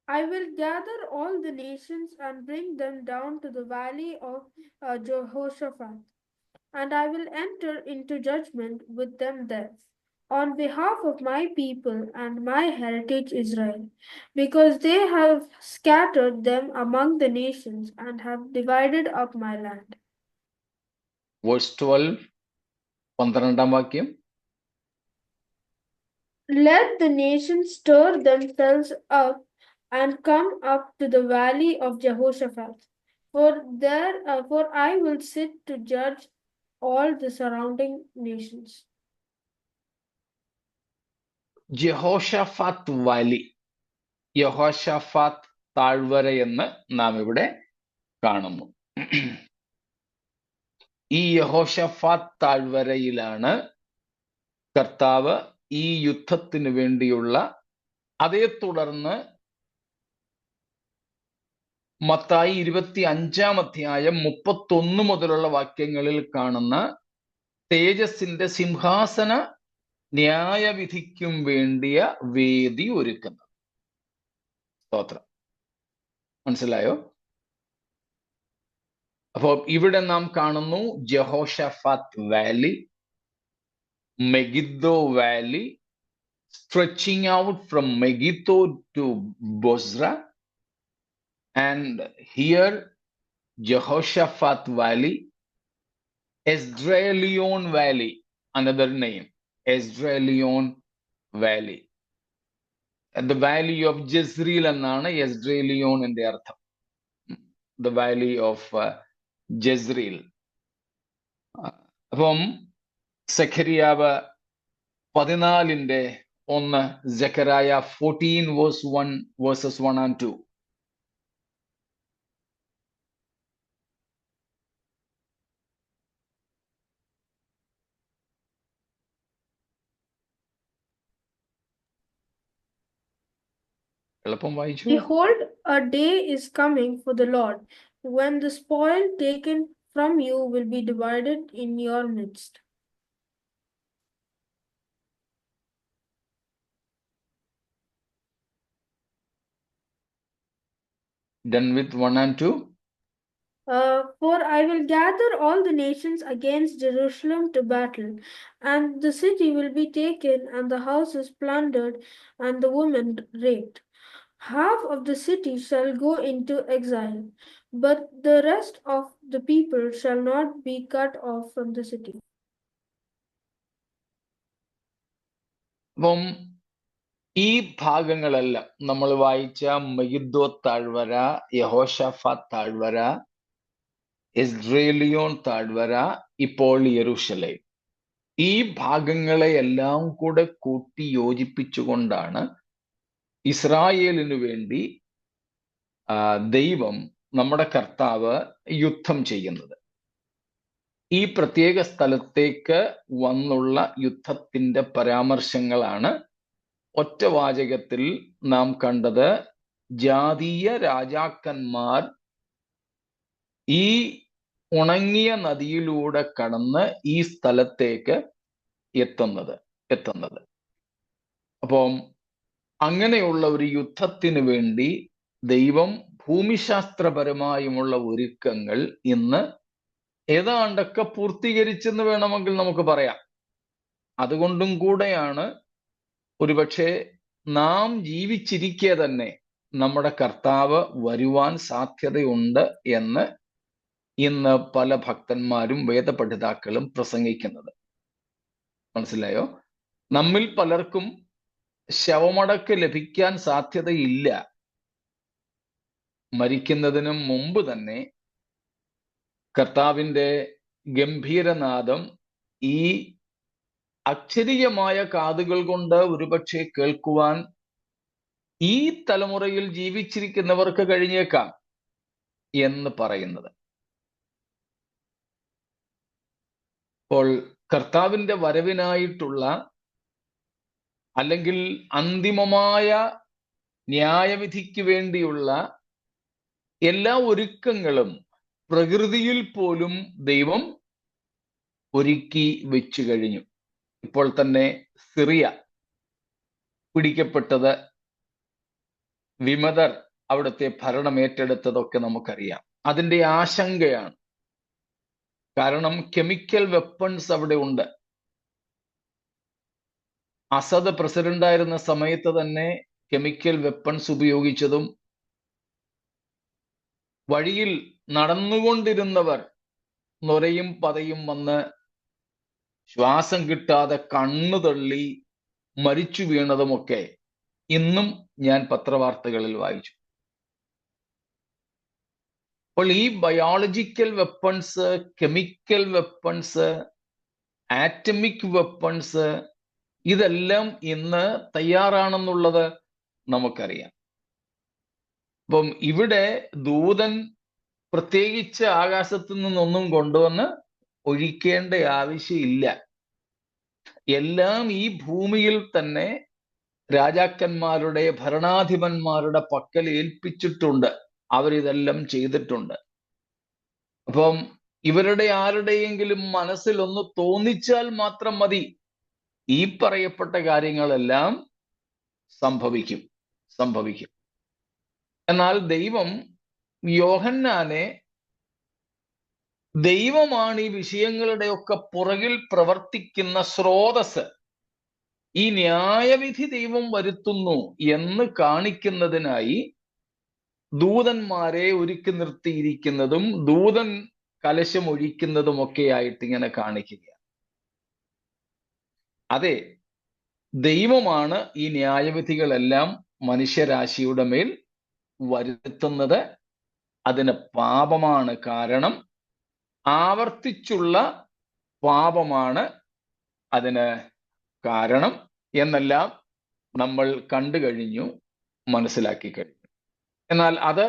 I will gather all the nations and bring them down to the valley of Jehoshaphat, and I will enter into judgment with them there, on behalf of my people and my heritage Israel, because they have scattered them among the nations and have divided up my land. Verse 12, 12-ാം വാക്യം. Let the nations stir themselves up and come up to the valley of Jehoshaphat, for I will sit to judge all the surrounding nations. Jehoshaphat valley, യഹോഷാഫാത്ത് താഴ്വര എന്ന് നാം ഇവിടെ കാണുന്നു. ഈ യഹോഷാഫാത്ത് താഴ്വരയിലാണ് കർത്താവ് ഈ യുദ്ധത്തിന് വേണ്ടിയുള്ള, അതേ തുടർന്ന് മത്തായി 25-ാം അധ്യായം 31 മുതലുള്ള വാക്യങ്ങളിൽ കാണുന്ന തേജസ്സിന്റെ സിംഹാസന ന്യായവിധിക്കും വേണ്ടിയ വേദി ഒരുക്കുന്നത്. സ്തോത്രം. മനസ്സിലായോ? അപ്പോൾ ഇവിടെ നാം കാണുന്നു Jehoshaphat valley, Megiddo valley, stretching out from Megiddo to Bozrah, and here Jehoshaphat Valley, Esdraelon Valley, another name, Esdraelon Valley. And the valley of Jezreel എന്നാണ് Esdraelon ന്റെ അർത്ഥം. The valley of Jezreel. അപ്പം സെഖരിയാവ് 14:1, സെഖരായ 14 verses 1 and 2. Behold, a day is coming for the Lord, when the spoil taken from you will be divided in your midst. Done with 1 and 2. For I will gather all the nations against Jerusalem to battle, and the city will be taken, and the houses plundered, and the women raped. Half of the city shall go into exile, but the rest of the people shall not be cut off from the city. അപ്പം ഈ ഭാഗങ്ങളെല്ലാം നമ്മൾ വായിച്ച Megiddo താഴ്വര, യഹോശാഫാത്ത് താഴ്വര, ഇസ്രയേലിയോൻ താഴ്വര, ഇപ്പോൾ യെരൂശലേം, ഈ ഭാഗങ്ങളെയെല്ലാം കൂടെ കൂട്ടി യോജിപ്പിച്ചുകൊണ്ടാണ് ഇസ്രായേലിനു വേണ്ടി ദൈവം, നമ്മുടെ കർത്താവ് യുദ്ധം ചെയ്യുന്നത്. ഈ പ്രത്യേക സ്ഥലത്തേക്ക് വന്നുള്ള യുദ്ധത്തിന്റെ പരാമർശങ്ങളാണ് ഒറ്റവാചകത്തിൽ നാം കണ്ടത്. ജാതീയ രാജാക്കന്മാർ ഈ ഉണങ്ങിയ നദിയിലൂടെ കടന്ന് ഈ സ്ഥലത്തേക്ക് എത്തുന്നത്. അപ്പം അങ്ങനെയുള്ള ഒരു യുദ്ധത്തിന് വേണ്ടി ദൈവം ഭൂമിശാസ്ത്രപരമായുമുള്ള ഒരുക്കങ്ങൾ ഇന്ന് ഏതാണ്ടൊക്കെ പൂർത്തീകരിച്ചെന്ന് വേണമെങ്കിൽ നമുക്ക് പറയാം. അതുകൊണ്ടും കൂടെയാണ് ഒരുപക്ഷെ നാം ജീവിച്ചിരിക്കെ തന്നെ നമ്മുടെ കർത്താവ് വരുവാൻ സാധ്യതയുണ്ട് എന്ന് ഇന്ന് പല ഭക്തന്മാരും വേദപഠിതാക്കളും പ്രസംഗിക്കുന്നത്. മനസ്സിലായോ? നമ്മിൽ പലർക്കും ശവമടക്ക് ലഭിക്കാൻ സാധ്യതയില്ല. മരിക്കുന്നതിന് മുമ്പ് തന്നെ കർത്താവിൻ്റെ ഗംഭീരനാദം ഈ അക്ഷരീയമായ കാതുകൾ കൊണ്ട് ഒരുപക്ഷെ കേൾക്കുവാൻ ഈ തലമുറയിൽ ജീവിച്ചിരിക്കുന്നവർക്ക് കഴിഞ്ഞേക്കാം എന്ന് പറയുന്നത്. അപ്പോൾ കർത്താവിൻ്റെ വരവിനായിട്ടുള്ള അല്ലെങ്കിൽ അന്തിമമായ ന്യായവിധിക്ക് വേണ്ടിയുള്ള എല്ലാ ഒരുക്കങ്ങളും പ്രകൃതിയിൽ പോലും ദൈവം ഒരുക്കി വെച്ചു കഴിഞ്ഞു. ഇപ്പോൾ തന്നെ സിറിയ പിടിക്കപ്പെട്ടത്, വിമതർ അവിടുത്തെ ഭരണം ഏറ്റെടുത്തതൊക്കെ നമുക്കറിയാം. അതിൻ്റെ ആശങ്കയാണ്. കാരണം കെമിക്കൽ വെപ്പൺസ് അവിടെ ഉണ്ട്. അസദ് പ്രസിഡന്റായിരുന്ന സമയത്ത് തന്നെ കെമിക്കൽ വെപ്പൺസ് ഉപയോഗിച്ചതും വഴിയിൽ നടന്നുകൊണ്ടിരുന്നവർ നൊരയും പതയും വന്ന് ശ്വാസം കിട്ടാതെ കണ്ണു തള്ളി മരിച്ചു വീണതുമൊക്കെ ഇന്നും ഞാൻ പത്രവാർത്തകളിൽ വായിച്ചു. അപ്പോൾ ഈ biological weapons, chemical weapons, atomic weapons, ഇതെല്ലാം ഇന്ന് തയ്യാറാണെന്നുള്ളത് നമുക്കറിയാം. അപ്പം ഇവിടെ ദൂതൻ പ്രത്യേകിച്ച് ആകാശത്തു നിന്നൊന്നും കൊണ്ടുവന്ന് ഒഴിക്കേണ്ട ആവശ്യമില്ല. എല്ലാം ഈ ഭൂമിയിൽ തന്നെ രാജാക്കന്മാരുടെ, ഭരണാധിപന്മാരുടെ പക്കൽ ഏൽപ്പിച്ചിട്ടുണ്ട്. അവരിതെല്ലാം ചെയ്തിട്ടുണ്ട്. അപ്പം ഇവരുടെ ആരുടെയെങ്കിലും മനസ്സിൽ ഒന്ന് തോന്നിച്ചാൽ മാത്രം മതി, ഈ പറയപ്പെട്ട കാര്യങ്ങളെല്ലാം സംഭവിക്കും. എന്നാൽ ദൈവം യോഹന്നാനെ, ദൈവമാണ് ഈ വിഷയങ്ങളുടെയൊക്കെ പുറകിൽ പ്രവർത്തിക്കുന്ന സ്രോതസ്, ഈ ന്യായവിധി ദൈവം വരുത്തുന്നു എന്ന് കാണിക്കുന്നതിനായി ദൂതന്മാരെ ഒരുക്കി നിർത്തിയിരിക്കുന്നതും ദൂതൻ കലശം ഒഴിക്കുന്നതുമൊക്കെ ആയിട്ട് ഇങ്ങനെ കാണിക്കുക. അതെ, ദൈവമാണ് ഈ ന്യായവിധികളെല്ലാം മനുഷ്യരാശിയുടെ മേൽ വരുത്തുന്നത്. അതിന് പാപമാണ് കാരണം, ആവർത്തിച്ചുള്ള പാപമാണ് അതിന് കാരണം എന്നെല്ലാം നമ്മൾ കണ്ടു കഴിഞ്ഞു, മനസ്സിലാക്കി കഴിഞ്ഞു. എന്നാൽ അത്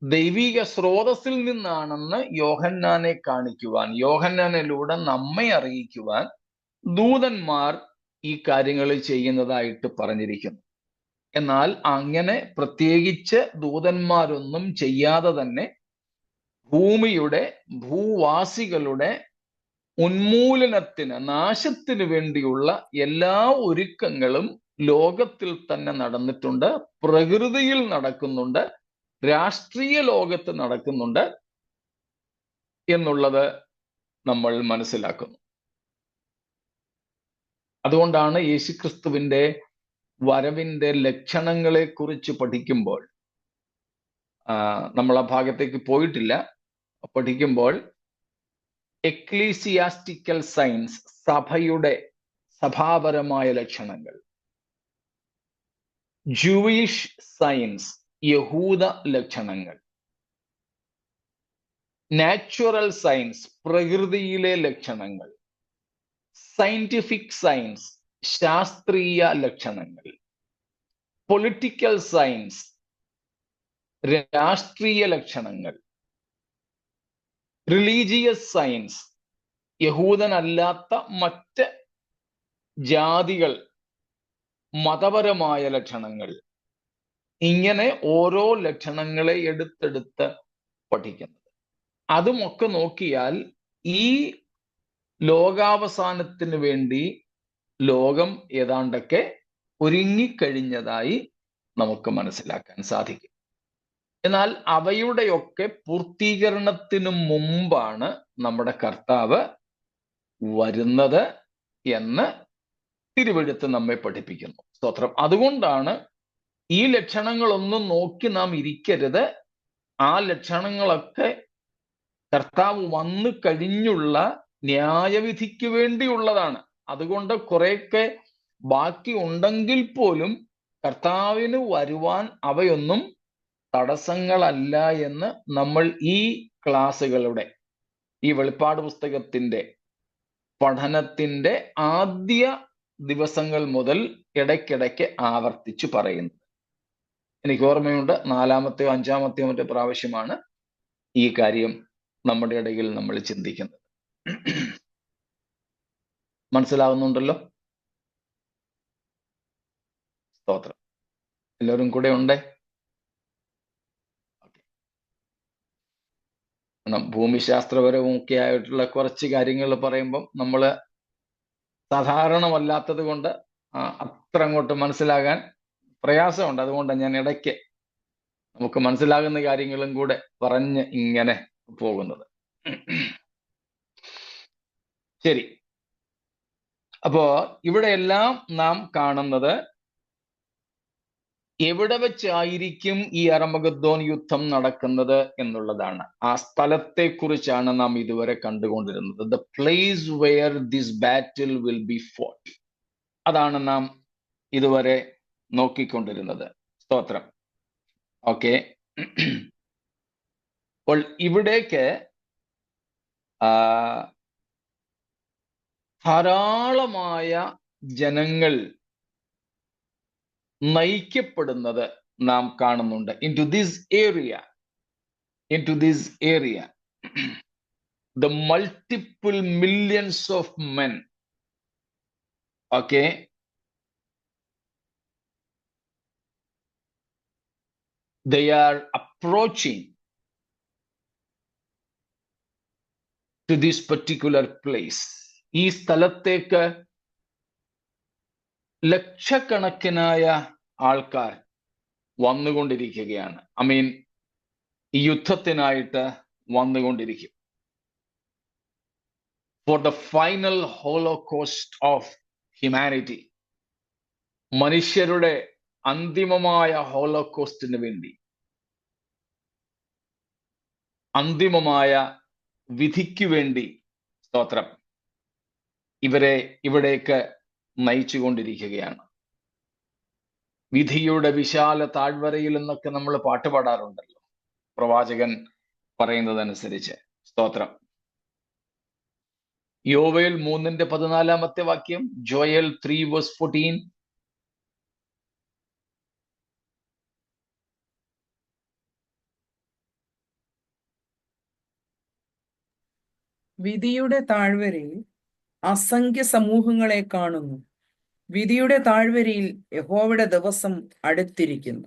ദൈവിക സ്രോതസ്സിൽ നിന്നാണെന്ന് യോഹന്നാനെ കാണിക്കുവാൻ, യോഹന്നാനിലൂടെ നമ്മെ അറിയിക്കുവാൻ ദൂതന്മാർ ഈ കാര്യങ്ങൾ ചെയ്യുന്നതായിട്ട് പറഞ്ഞിരിക്കുന്നു. എന്നാൽ അങ്ങനെ പ്രത്യേകിച്ച് ദൂതന്മാരൊന്നും ചെയ്യാതെ തന്നെ ഭൂമിയുടെ, ഭൂവാസികളുടെ ഉന്മൂലനത്തിന്, നാശത്തിന് വേണ്ടിയുള്ള എല്ലാ ഒരുക്കങ്ങളും ലോകത്തിൽ തന്നെ നടന്നിട്ടുണ്ട്, പ്രകൃതിയിൽ നടക്കുന്നുണ്ട്, രാഷ്ട്രീയ ലോകത്ത് നടക്കുന്നുണ്ട് എന്നുള്ളത് നമ്മൾ മനസ്സിലാക്കുന്നു. അതുകൊണ്ടാണ് യേശുക്രിസ്തുവിൻ്റെ വരവിന്റെ ലക്ഷണങ്ങളെ കുറിച്ച് പഠിക്കുമ്പോൾ, നമ്മൾ ആ ഭാഗത്തേക്ക് പോയിട്ടില്ല, പഠിക്കുമ്പോൾ എക്ലീസിയാസ്റ്റിക്കൽ സയൻസ്, സഭാപരമായ ലക്ഷണങ്ങൾ, ജൂയിഷ് സയൻസ്, യഹൂദ ലക്ഷണങ്ങൾ, നാച്ചുറൽ സയൻസ്, പ്രകൃതിയിലെ ലക്ഷണങ്ങൾ, സയന്റിഫിക് സയൻസ്, ശാസ്ത്രീയ ലക്ഷണങ്ങൾ, പൊളിറ്റിക്കൽ സയൻസ്, രാഷ്ട്രീയ ലക്ഷണങ്ങൾ, റിലീജിയസ് സയൻസ്, യഹൂദനല്ലാത്ത മറ്റ് ജാതികൾ, മതപരമായ ലക്ഷണങ്ങൾ, ഇങ്ങനെ ഓരോ ലക്ഷണങ്ങളെ എടുത്തെടുത്ത് പഠിക്കുന്നത്. അതുമൊക്കെ നോക്കിയാൽ ഈ ലോകാവസാനത്തിന് വേണ്ടി ലോകം ഏതാണ്ടൊക്കെ ഒരുങ്ങിക്കഴിഞ്ഞതായി നമുക്ക് മനസ്സിലാക്കാൻ സാധിക്കും. എന്നാൽ അവയുടെയൊക്കെ പൂർത്തീകരണത്തിനു മുമ്പാണ് നമ്മുടെ കർത്താവ് വരുന്നത് എന്ന് തിരുവെഴുത്ത് നമ്മെ പഠിപ്പിക്കുന്നു. സ്തോത്രം. അതുകൊണ്ടാണ് ഈ ലക്ഷണങ്ങളൊന്നും നോക്കി നാം ഇരിക്കരുത്. ആ ലക്ഷണങ്ങളൊക്കെ കർത്താവ് വന്നു കഴിഞ്ഞുള്ള ന്യായവിധിക്ക് വേണ്ടിയുള്ളതാണ്. അതുകൊണ്ട് കുറെയൊക്കെ ബാക്കി ഉണ്ടെങ്കിൽ പോലും കർത്താവിന് വരുവാൻ അവയൊന്നും തടസ്സങ്ങളല്ല എന്ന് നമ്മൾ ഈ ക്ലാസ്സുകളുടെ, ഈ വെളിപ്പാട് പുസ്തകത്തിന്റെ പഠനത്തിന്റെ ആദ്യ ദിവസങ്ങൾ മുതൽ ഇടയ്ക്കിടയ്ക്ക് ആവർത്തിച്ചു പറയുന്നത്. എനിക്ക് ഓർമ്മയുണ്ട്, 4-മത്തെയോ 5-മത്തെയോ മറ്റോ പ്രാവശ്യമാണ് ഈ കാര്യം നമ്മുടെ ഇടയിൽ നമ്മൾ ചിന്തിക്കുന്നത്. മനസ്സിലാവുന്നുണ്ടല്ലോ? സ്തോത്രം. എല്ലാവരും കൂടെ ഉണ്ടേ? ഭൂമിശാസ്ത്രപരവും ഒക്കെ ആയിട്ടുള്ള കുറച്ച് കാര്യങ്ങൾ പറയുമ്പം നമ്മൾ സാധാരണമല്ലാത്തത് കൊണ്ട് അത്ര അങ്ങോട്ട് മനസ്സിലാകാൻ പ്രയാസമുണ്ട്. അതുകൊണ്ട് ഞാൻ ഇടയ്ക്ക് നമുക്ക് മനസ്സിലാകുന്ന കാര്യങ്ങളും കൂടെ പറഞ്ഞ് ഇങ്ങനെ പോകുന്നത്. ശരി. അപ്പോ ഇവിടെയെല്ലാം നാം കാണുന്നത് എവിടെ വെച്ചായിരിക്കും ഈ അർമഗദ്ദോൻ യുദ്ധം നടക്കുന്നത് എന്നുള്ളതാണ്. ആ സ്ഥലത്തെ കുറിച്ചാണ് നാം ഇതുവരെ കണ്ടുകൊണ്ടിരുന്നത്. The place where this battle will be fought. അതാണ് നാം ഇതുവരെ നോക്കിക്കൊണ്ടിരുന്നത്. സ്തോത്രം. ഓക്കെ. അപ്പോൾ ഇവിടേക്ക് ധാരാളമായ ജനങ്ങൾ നയിക്കപ്പെടുന്നത് നാം കാണുന്നുണ്ട്. Into this area the multiple millions of men, okay, they are approaching to this particular place. ഈ സ്ഥലത്തേക്ക് ലക്ഷക്കണക്കിനായ ആൾക്കാർ വന്നുകൊണ്ടിരിക്കുകയാണ്. ഈ യുദ്ധത്തിനായിട്ട് വന്നുകൊണ്ടിരിക്കും. For the final holocaust of humanity, മനുഷ്യരുടെ അന്തിമമായ ഹോളോകോസ്റ്റിന് വേണ്ടി, അന്തിമമായ വിധിക്ക് വേണ്ടി, സ്തോത്രം, ഇവരെ ഇവിടേക്ക് നയിച്ചുകൊണ്ടിരിക്കുകയാണ്. വിധിയുടെ വിശാല താഴ്വരയിൽ എന്നൊക്കെ നമ്മൾ പാട്ട് പാടാറുണ്ടല്ലോ, പ്രവാചകൻ പറയുന്നതനുസരിച്ച്. സ്തോത്രം. യോവേൽ 3:14 വാക്യം, ജോയൽ 3:14. വിധിയുടെ താഴ്വരയിൽ അസംഖ്യ സമൂഹങ്ങളെ കാണുന്നു. വിധിയുടെ താഴ്വരയിൽ യഹോവയുടെ ദിവസം അടുത്തിരിക്കുന്നു.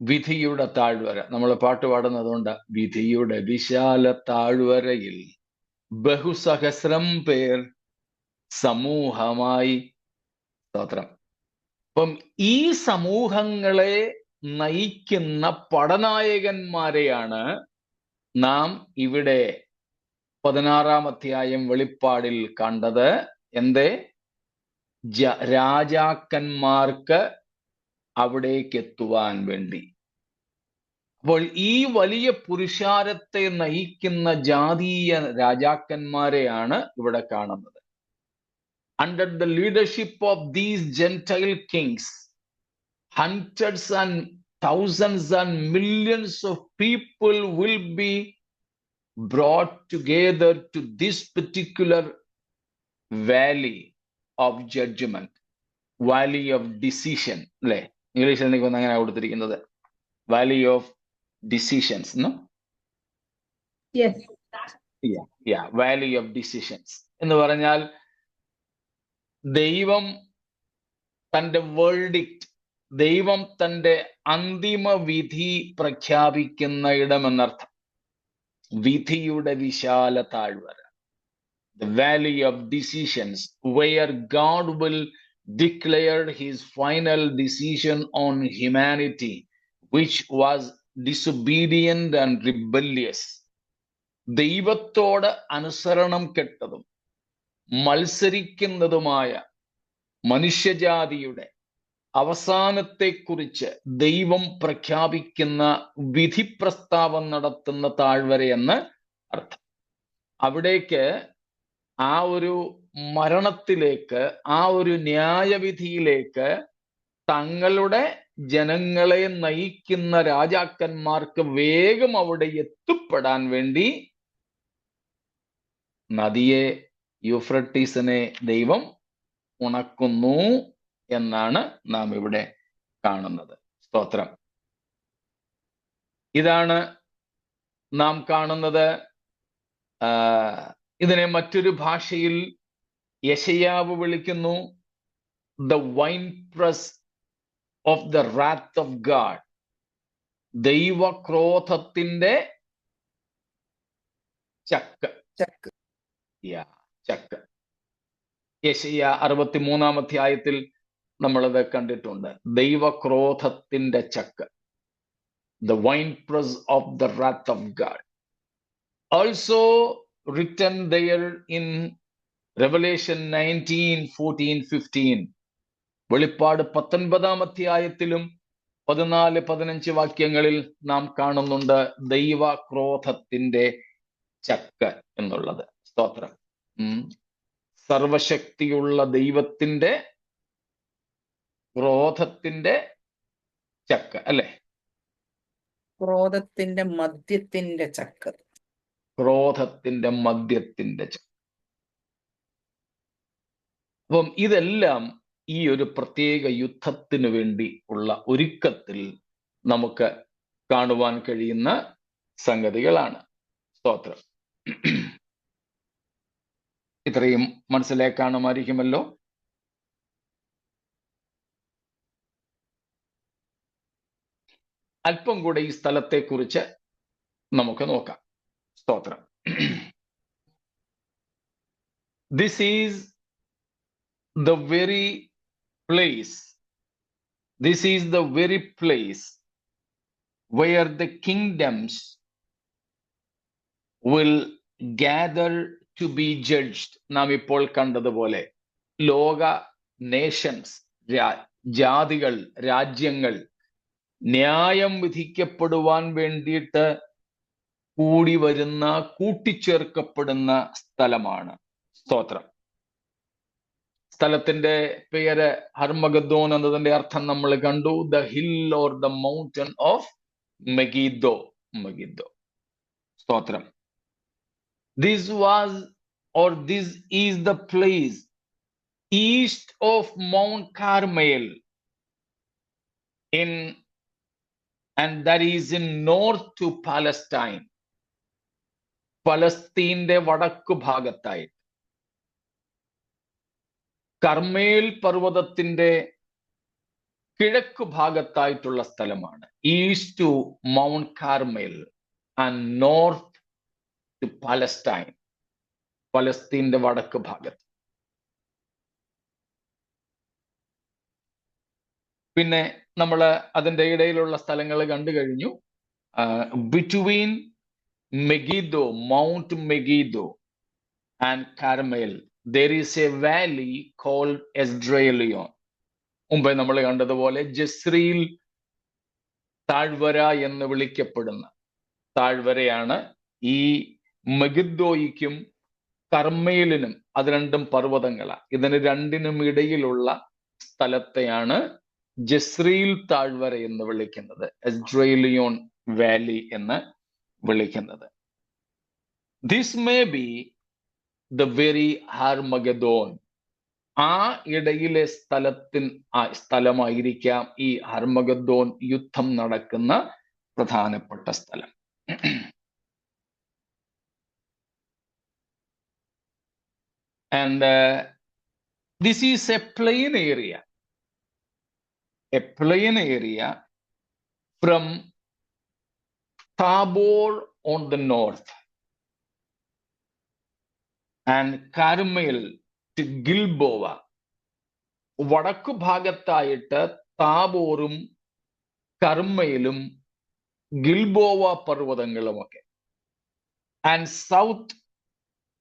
വിധിയുടെ താഴ്വര, നമ്മൾ പാട്ട് പാടുന്നതുകൊണ്ട്, വിധിയുടെ വിശാല താഴ്വരയിൽ ബഹുസഹസ്രം പേർ സമൂഹമായി. സ്തോത്രം. അപ്പം ഈ സമൂഹങ്ങളെ നയിക്കുന്ന പടനായകന്മാരെയാണ് നാം ഇവിടെ 16-ാം അധ്യായം വെളിപ്പാടിൽ കണ്ടത്. എന്തേ? രാജാക്കന്മാർക്ക് അവിടേക്ക് എത്തുവാൻ വേണ്ടി. അപ്പോൾ ഈ വലിയ പുരുഷാരത്തെ നയിക്കുന്ന ജാതീയ രാജാക്കന്മാരെയാണ് ഇവിടെ കാണുന്നത്. Under the leadership of these Gentile Kings, hundreds and thousands and millions of people will be brought together to this particular valley of judgment, valley of decision. അല്ലെ, ഇംഗ്ലീഷിൽ എനിക്ക് അങ്ങനെ കൊടുത്തിരിക്കുന്നത് valley of decisions, no? Yes. Yeah, valley of decisions എന്ന് പറഞ്ഞാൽ ദൈവം തന്റെ വേൾഡിക്റ്റ്, ദൈവം തന്റെ അന്തിമ വിധി പ്രഖ്യാപിക്കുന്ന ഇടമെന്നർത്ഥം. വിധിയുടെ വിശാല താഴ്വര, the valley of decisions, where God will declare his final decision on humanity, which was disobedient and rebellious. ദൈവത്തോട് അനുസരണം കെട്ടതും മത്സരിക്കുന്നതുമായ മനുഷ്യജാതിയുടെ അവസാനത്തെക്കുറിച്ച് ദൈവം പ്രഖ്യാപിക്കുന്ന വിധി പ്രസ്താവം നടത്തുന്ന താഴ്വരയെന്ന് അർത്ഥം. അവിടേക്ക് ആ ഒരു മരണത്തിലേക്ക്, ആ ഒരു ന്യായവിധിയിലേക്ക് തങ്ങളുടെ ജനങ്ങളെ നയിക്കുന്ന രാജാക്കന്മാർക്ക് വേഗം അവിടെ എത്തിപ്പെടാൻ വേണ്ടി നദിയെ, യൂഫ്രട്ടീസിനെ ദൈവം ഉണക്കുന്നു എന്നാണ് നാം ഇവിടെ കാണുന്നത്. സ്തോത്രം. ഇതാണ് നാം കാണുന്നത്. ഇതിനെ മറ്റൊരു ഭാഷയിൽ യെശയ്യാവ് വിളിക്കുന്നു the wine press of the wrath of God. ദൈവക്രോധത്തിന്റെ ചക്ക്. ചക്ക്. യെശയ്യാ 63-ാം അധ്യായത്തിൽ നമ്മളത് കണ്ടിട്ടുണ്ട്. ദൈവക്രോധത്തിന്റെ ചക്ക്, the wine press of the wrath of God. Also written there in Revelation 19, 14, 15. വെളിപ്പാട് 19-ാം അധ്യായത്തിലും 14, 15 വാക്യങ്ങളിൽ നാം കാണുന്നുണ്ട് ദൈവക്രോധത്തിന്റെ ചക്ക് എന്നുള്ളത്. സ്തോത്രം. സർവശക്തിയുള്ള ദൈവത്തിന്റെ ക്രോധത്തിന്റെ ചക്ക്, അല്ലെ? ക്രോധത്തിന്റെ മദ്യത്തിന്റെ ചക്ക്. ക്രോധത്തിന്റെ മദ്യത്തിന്റെ ചക്ക്. അപ്പം ഇതെല്ലാം ഈ ഒരു പ്രത്യേക യുദ്ധത്തിന് വേണ്ടി ഉള്ള ഒരുക്കത്തിൽ നമുക്ക് കാണുവാൻ കഴിയുന്ന സംഗതികളാണ്. സ്തോത്രം. ഇത്രയും മനസ്സിലാക്കാണുമായിരിക്കുമല്ലോ. അല്പം കൂടെ ഈ സ്ഥലത്തെക്കുറിച്ച് നമുക്ക് നോക്കാം. സ്തോത്രം. This is the very place. This is the very place where the kingdoms will gather to be judged. നാം ഇപ്പോൾ കണ്ടതുപോലെ ലോക നേഷൻസ്, ജാതികൾ, രാജ്യങ്ങൾ ന്യായം വിധിക്കപ്പെടുവാൻ വേണ്ടിയിട്ട് കൂടി വരുന്ന, കൂട്ടിച്ചേർക്കപ്പെടുന്ന സ്ഥലമാണ്. സ്തോത്രം. സ്ഥലത്തിന്റെ പേര് ഹർമഗദ്ദോൻ എന്നതിന്റെ അർത്ഥം നമ്മൾ കണ്ടു. The hill or the mountain of Megiddo. Megiddo. സ്തോത്രം. This was, or this is the place east of Mount Carmel, and that is in north to Palestine. പലസ്തീന്റെ വടക്കു ഭാഗത്തായി കർമേൽ പർവ്വതത്തിന്റെ കിഴക്കു ഭാഗത്തായിട്ടുള്ള സ്ഥലമാണ്. East to Mount Carmel and north to Palestine. പലസ്തീന്റെ വടക്ക് ഭാഗത്ത്. പിന്നെ നമ്മൾ അതിന്റെ ഇടയിലുള്ള സ്ഥലങ്ങൾ കണ്ടു കഴിഞ്ഞു. Between Megiddo, Mount Megiddo and Carmel, there is a valley called Esdraelon. മുമ്പേ നമ്മൾ കണ്ടതുപോലെ ജസ്രീൽ താഴ്വര എന്ന് വിളിക്കപ്പെടുന്ന താഴ്വരയാണ് ഈ മെഗിദ്ദോയിക്കും കർമ്മേലിനും, അത് രണ്ടും പർവ്വതങ്ങളാണ്. ഇതിന് രണ്ടിനും ഇടയിലുള്ള സ്ഥലത്തെയാണ് ജസ്രീൽ താഴ്വര എന്ന് വിളിക്കുന്നത്, എസ്ഡ്രേലിയോൺ വാലി എന്ന് വിളിക്കുന്നത്. This may be the very Harmagedon. ആ ഇടയിലെ സ്ഥലമായിരിക്കാം ഈ ഹർമഗദോൻ യുദ്ധം നടക്കുന്ന പ്രധാനപ്പെട്ട സ്ഥലം. And this is a plain area from Tabor on the north and Carmel to Gilboa. വടക്കു ഭാഗത്തായിട്ട് താബോറും കർമ്മയിലും ഗിൽബോവ പർവ്വതങ്ങളുമൊക്കെ. ആൻഡ് സൗത്ത്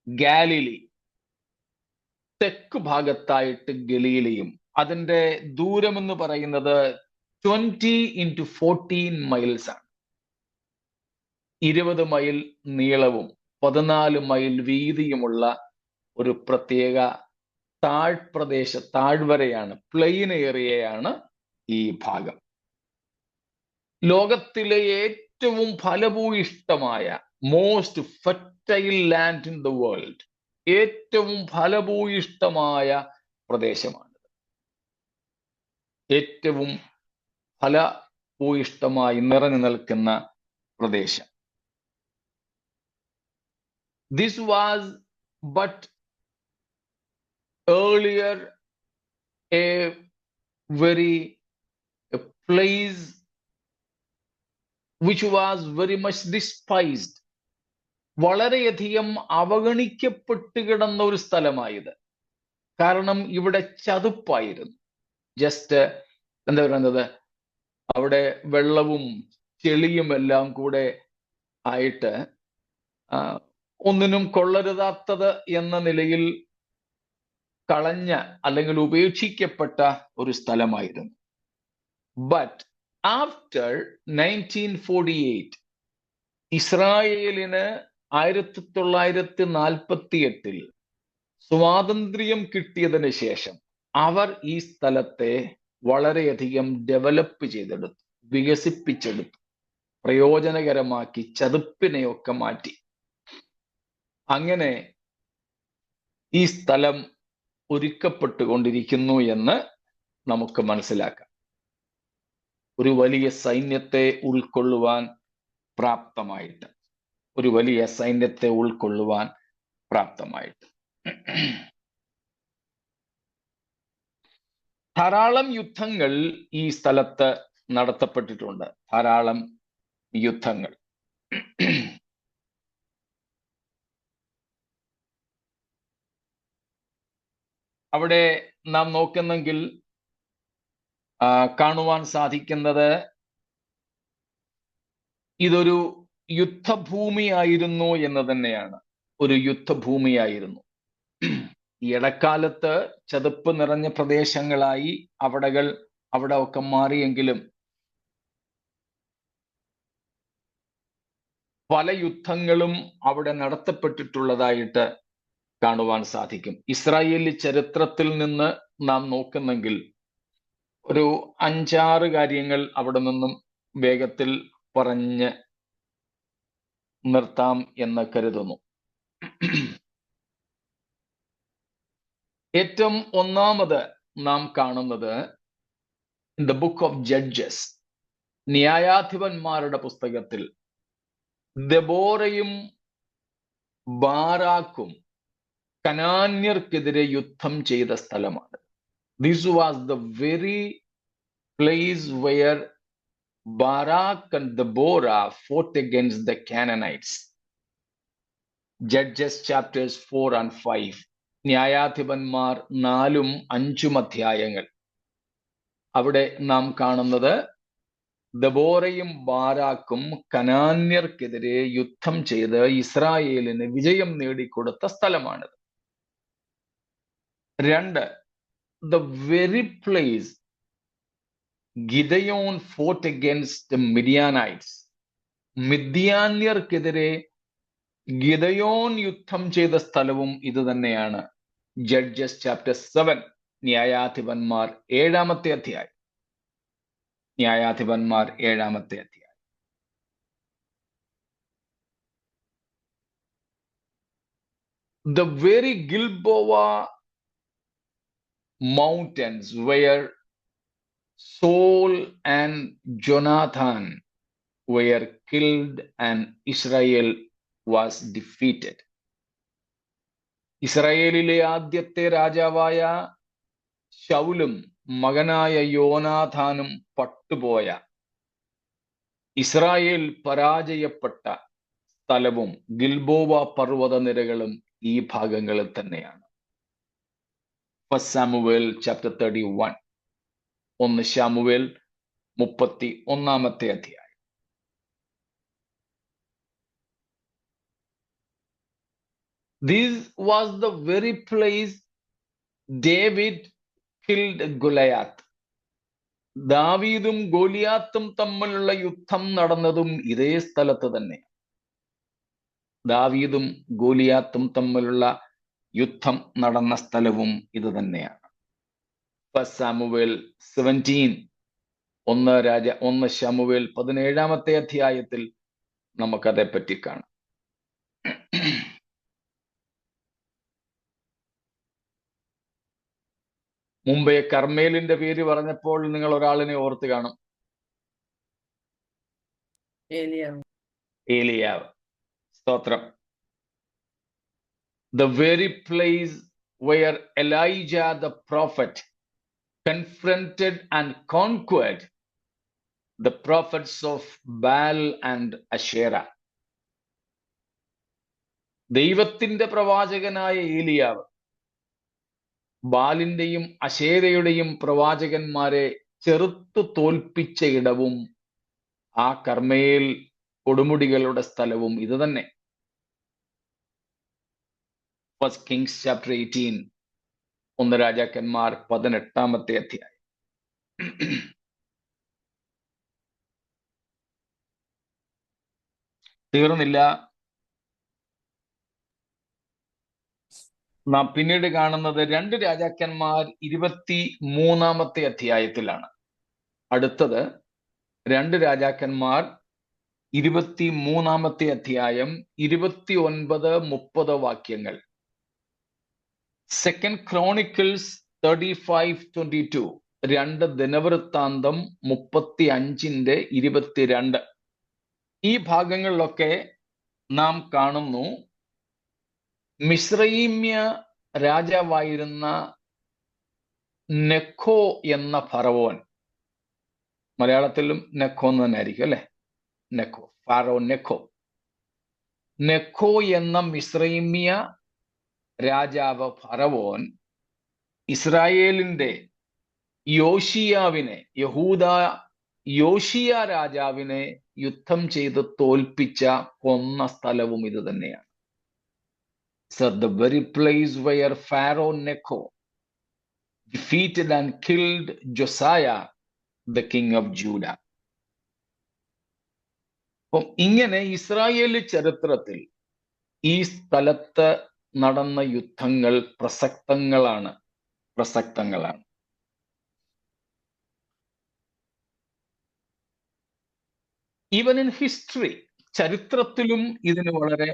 ഗാലിലി, തെക്ക് ഭാഗത്തായിട്ട് ഗലീലയും. അതിന്റെ ദൂരം എന്ന് പറയുന്നത് 20 into 14 miles ആണ്. 20 മൈൽ നീളവും 14 മൈൽ വീതിയുമുള്ള ഒരു പ്രത്യേക താഴ്വരയാണ്, പ്ലെയിൻ ഏരിയയാണ് ഈ ഭാഗം. ലോകത്തിലെ ഏറ്റവും ഫലഭൂയിഷ്ടമായ most fertile land in the world, ഏറ്റവും ഫലഭൂയിഷ്ടമായ പ്രദേശമാണിത്. ഏറ്റവും ഫലഭൂയിഷ്ടമായി നിറഞ്ഞു നിൽക്കുന്ന പ്രദേശം. This was but earlier a place which was very much despised. വളരെയധികം അവഗണിക്കപ്പെട്ട് കിടന്ന ഒരു സ്ഥലമായത്. കാരണം ഇവിടെ ചതുപ്പായിരുന്നു. ജസ്റ്റ് എന്താ പറയുന്നത്, അവിടെ വെള്ളവും ചെളിയും എല്ലാം കൂടെ ആയിട്ട് ഒന്നിനും കൊള്ളരുതാത്തത് എന്ന നിലയിൽ കളഞ്ഞ അല്ലെങ്കിൽ ഉപേക്ഷിക്കപ്പെട്ട ഒരു സ്ഥലമായിരുന്നു. ബട്ട് ആഫ്റ്റർ 1948 ഇസ്രായേലിന് 1948 സ്വാതന്ത്ര്യം കിട്ടിയതിന് ശേഷം അവർ ഈ സ്ഥലത്തെ വളരെയധികം ഡെവലപ്പ് ചെയ്തെടുത്തു, വികസിപ്പിച്ചെടുത്തു, പ്രയോജനകരമാക്കി, ചതുപ്പിനെയൊക്കെ മാറ്റി. അങ്ങനെ ഈ സ്ഥലം ഒരുക്കപ്പെട്ടുകൊണ്ടിരിക്കുന്നു എന്ന് നമുക്ക് മനസ്സിലാക്കാം. ഒരു വലിയ സൈന്യത്തെ ഉൾക്കൊള്ളുവാൻ പ്രാപ്തമായിട്ട്, ഒരു വലിയ സൈന്യത്തെ ഉൾക്കൊള്ളുവാൻ പ്രാപ്തമായിട്ട്. ധാരാളം യുദ്ധങ്ങൾ ഈ സ്ഥലത്ത് നടത്തപ്പെട്ടിട്ടുണ്ട്, ധാരാളം യുദ്ധങ്ങൾ. അവിടെ നാം നോക്കുന്നെങ്കിൽ കാണുവാൻ സാധിക്കുന്നത് ഇതൊരു യുദ്ധഭൂമിയായിരുന്നു എന്ന് തന്നെയാണ്. ഒരു യുദ്ധഭൂമിയായിരുന്നു. ഈ ഇടക്കാലത്ത് ചതുപ്പ് നിറഞ്ഞ പ്രദേശങ്ങളായി അവിടെ ഒക്കെ മാറിയെങ്കിലും പല യുദ്ധങ്ങളും അവിടെ നടത്തപ്പെട്ടിട്ടുള്ളതായിട്ട് കാണുവാൻ സാധിക്കും. ഇസ്രായേലി ചരിത്രത്തിൽ നിന്ന് നാം നോക്കുന്നെങ്കിൽ ഒരു 5-6 കാര്യങ്ങൾ അവിടെ നിന്നും വേഗത്തിൽ പറഞ്ഞ് നിർത്താം എന്ന് കരുതുന്നു. ഏറ്റവും ഒന്നാമത് നാം കാണുന്നത് ദ ബുക്ക് ഓഫ് ജഡ്ജസ്, ന്യായാധിപന്മാരുടെ പുസ്തകത്തിൽ ദെബോറയും ബാരാക്കും കനാന്യർക്കെതിരെ യുദ്ധം ചെയ്ത സ്ഥലമാണ്. This was the very place where Barak and Deborah fought against the Canaanites. Judges chapters 4 and 5. ന്യായാധിപന്മാർ 4ഉം 5ഉം അധ്യായങ്ങൾ. അവിടെ നാം കാണുന്നത് ദെബോറയും ബാരാക്കും കനാന്യർക്കെതിരെ യുദ്ധം ചെയ്ത് ഇസ്രായേലിന് വിജയം നേടിക്കൊടുത്ത സ്ഥലമാണിത്. രണ്ട്, the very place Gideon fought against the Midianites. മിദ്യാന്യർക്കെതിരെ Gideon യുദ്ധം ചെയ്ത സ്ഥലവും ഇത് തന്നെയാണ്. ജഡ്ജസ് ചാപ്റ്റർ 7, ന്യായാധിപന്മാർ 7-ാമത്തെ അധ്യായം. ന്യായാധിപന്മാർ 7-ാമത്തെ അധ്യായം. The very Gilboa mountains where Saul and Jonathan were killed and Israel was defeated. ഇസ്രായേലിലെ ആദ്യത്തെ രാജാവായ ശൗലും മകനായ യോനാഥാനും പട്ടുപോയ, ഇസ്രായേൽ പരാജയപ്പെട്ട സ്ഥലവും ഗിൽബോവ പർവ്വത നിരകളും ഈ ഭാഗങ്ങളിൽ തന്നെയാണ്. ഫസ്റ്റ് സാമുവേൽ ചാപ്റ്റർ 31, 1 ശമൂവേൽ 31-ാമത്തെ അധ്യായം. This was the very place David killed Goliath. ദാവീദും ഗോലിയാത്തും തമ്മിലുള്ള യുദ്ധം നടന്നതും ഇതേ സ്ഥലത്ത് തന്നെ. ദാവീദും ഗോലിയാത്തും തമ്മിലുള്ള യുദ്ധം നടന്ന സ്ഥലവും ഇത് തന്നെയാണ്. ഫസ്റ്റ് സാമുവേൽ 17, 1 ശമൂവേൽ 17-ാമത്തെ അധ്യായത്തിൽ നമുക്കതേപ്പറ്റി കാണാം. മുമ്പേ കർമ്മേലിന്റെ പേര് പറഞ്ഞപ്പോൾ നിങ്ങൾ ഒരാളിനെ ഓർത്ത് കാണും. ഏലിയാവ്. സ്തോത്രം. The very place where Elijah the prophet confronted and conquered the prophets of Baal and Asherah. ദൈവത്തിന്റെ പ്രവാചകനായ ഏലിയാവ് ബാലിന്റെയും അശേരയുടെയും പ്രവാചകന്മാരെ ചെറുത്തു തോൽപ്പിച്ച ഇടവും ആ കർമ്മേൽ കൊടുമുടികളുടെ സ്ഥലവും ഇത് തന്നെ. ഫസ്റ്റ് കിങ്സ് ചാപ്റ്റർ 18, 1 രാജാക്കന്മാർ 18-ാമത്തെ അധ്യായം. തീർന്നില്ല. നാം പിന്നീട് കാണുന്നത് 2 രാജാക്കന്മാർ 23-ാമത്തെ അധ്യായത്തിലാണ്. അടുത്തത് 2 രാജാക്കന്മാർ 23-ാമത്തെ അധ്യായം 29-30 വാക്യങ്ങൾ. സെക്കൻഡ് ക്രോണിക്കിൾസ് 35:22, 2 ദിനവൃത്താന്തം 35:22. ഈ ഭാഗങ്ങളിലൊക്കെ നാം കാണുന്നു മിസ്രയീമ്യ രാജാവായിരുന്ന നെഖോ എന്ന ഫറവോൻ. മലയാളത്തിലും നെഖോ എന്ന് തന്നെ ആയിരിക്കും അല്ലെ? Necho, pharaoh Necho. നെഖോ എന്ന മിസ്രയീമ്യ രാജാവ് ഫറവോൻ ഇസ്രായേലിന്റെ യോഷിയ രാജാവിനെ യുദ്ധം ചെയ്ത് തോൽപ്പിച്ച കൊന്ന സ്ഥലവും ഇത് തന്നെയാണ്. So the very place where Pharaoh Necho defeated and killed Josiah, the king of Judah. അപ്പം ഇങ്ങനെ ഇസ്രായേലി ചരിത്രത്തിൽ ഈ സ്ഥലത്ത് നടന്ന യുദ്ധങ്ങൾ പ്രസക്തങ്ങളാണ്. ഈവൻ ഇൻ ഹിസ്റ്ററി, ചരിത്രത്തിലും ഇതിന് വളരെ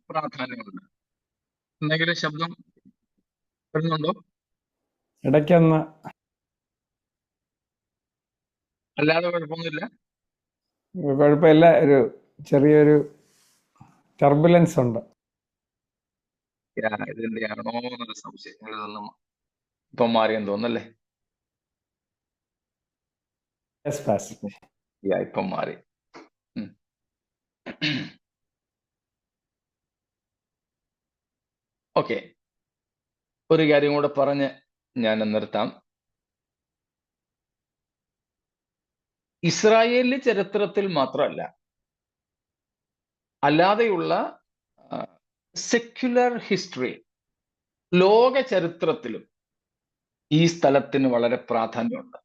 പ്രാധാന്യമുണ്ട്. എന്തെങ്കിലും ശബ്ദം വരുന്നുണ്ടോ? ഇടയ്ക്കൊന്ന്. അല്ലാതെ കുഴപ്പമൊന്നുമില്ല. കുഴപ്പമില്ല, ഒരു ചെറിയൊരു ടർബുലൻസ് ഉണ്ട്. ഇതിന്റെ ആണോ എന്നുള്ള സംശയം. ഇതൊന്നും ഇപ്പം മാറിയെന്ന് തോന്നല്ലേ? ഇപ്പം മാറി. ഓക്കെ, ഒരു കാര്യം കൂടെ പറഞ്ഞ് ഞാൻ നിർത്താം. ഇസ്രായേലി ചരിത്രത്തിൽ മാത്രമല്ല, അല്ലാതെയുള്ള സെക്യുലർ ഹിസ്റ്ററി, ലോക ചരിത്രത്തിലും ഈ സ്ഥലത്തിന് വളരെ പ്രാധാന്യമുണ്ട്.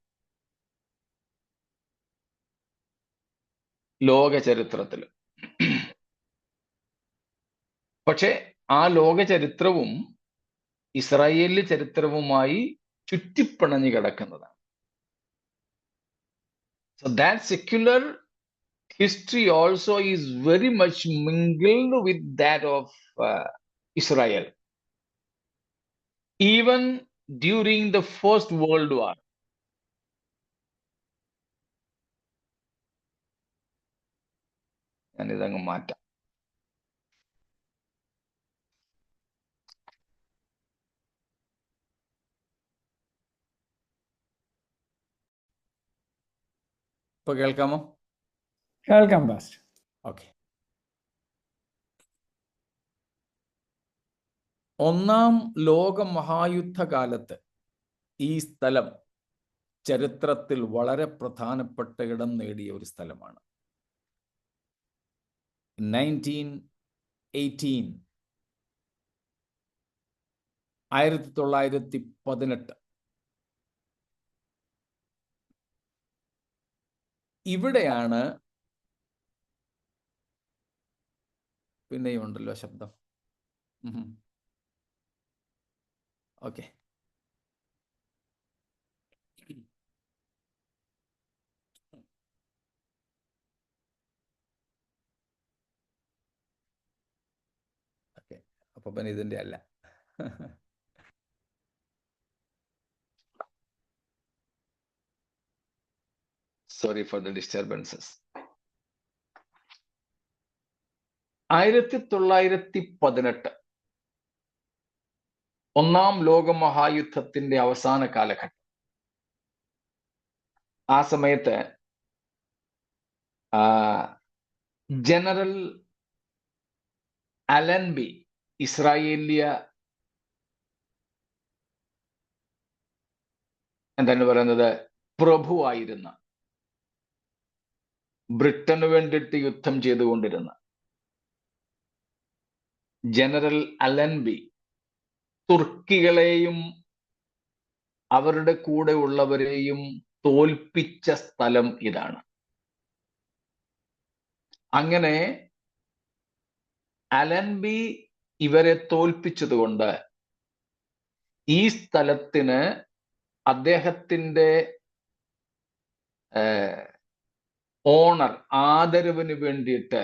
ലോക ചരിത്രത്തിലും. പക്ഷെ ആ ലോക ചരിത്രവും ഇസ്രായേലി ചരിത്രവുമായി ചുറ്റിപ്പിണഞ്ഞു കിടക്കുന്നതാണ്. So that secular history also is very much mingled with that of Israel. Even during the First World War. ഞാനിതങ്ങ് മാറ്റാം. ഇപ്പൊ കേൾക്കാമോ? കേൾക്കാം പാസ്റ്റർ. ഓക്കെ. ഒന്നാം ലോക മഹായുദ്ധകാലത്ത് ഈ സ്ഥലം ചരിത്രത്തിൽ വളരെ പ്രധാനപ്പെട്ട ഇടം നേടിയ ഒരു സ്ഥലമാണ്. 1918 ഇവിടെയാണ്, പിന്നെയും ഉണ്ടല്ലോ ശബ്ദം. ഓക്കെ. ഓക്കെ, അപ്പൊ പിന്നെ ഇതിന്റെ അല്ല. Sorry for the disturbances. 1918 ഒന്നാം ലോക മഹായുദ്ധത്തിന്റെ അവസാന കാലഘട്ടം. ആ സമയത്ത് ജനറൽ അലൻബി, ഇസ്രായേലിയ എന്താണ് പറയുന്നത്, പ്രഭുവായിരുന്ന, ബ്രിട്ടന് വേണ്ടിയിട്ട് യുദ്ധം ചെയ്തുകൊണ്ടിരുന്ന ജനറൽ അലൻബി തുർക്കികളെയും അവരുടെ കൂടെ ഉള്ളവരെയും തോൽപ്പിച്ച സ്ഥലം ഇതാണ്. അങ്ങനെ അലൻബി ഇവരെ തോൽപ്പിച്ചതുകൊണ്ട് ഈ സ്ഥലത്തിന് അദ്ദേഹത്തിന്റെ ഓണർ, ആദരവിന് വേണ്ടിയിട്ട്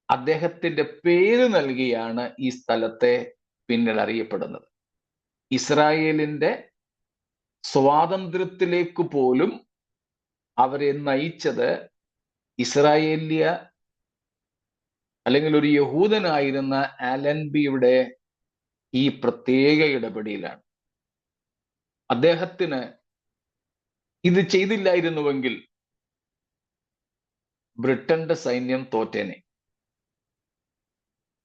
അദ്ദേഹത്തിന്റെ പേര് നൽകിയാണ് ഈ സ്ഥലത്തെ പിന്നീട് അറിയപ്പെടുന്നത്. ഇസ്രായേലിന്റെ സ്വാതന്ത്ര്യത്തിലേക്ക് പോലും അവരെ നയിച്ചത് ഇസ്രായേലിയ അല്ലെങ്കിൽ ഒരു യഹൂദനായിരുന്ന അലൻബിയുടെ ഈ പ്രത്യേക ഇടപെടലാണ്. അദ്ദേഹത്തിന് ഇത് ചെയ്തില്ലായിരുന്നുവെങ്കിൽ ബ്രിട്ടന്റെ സൈന്യം തോറ്റേനെ.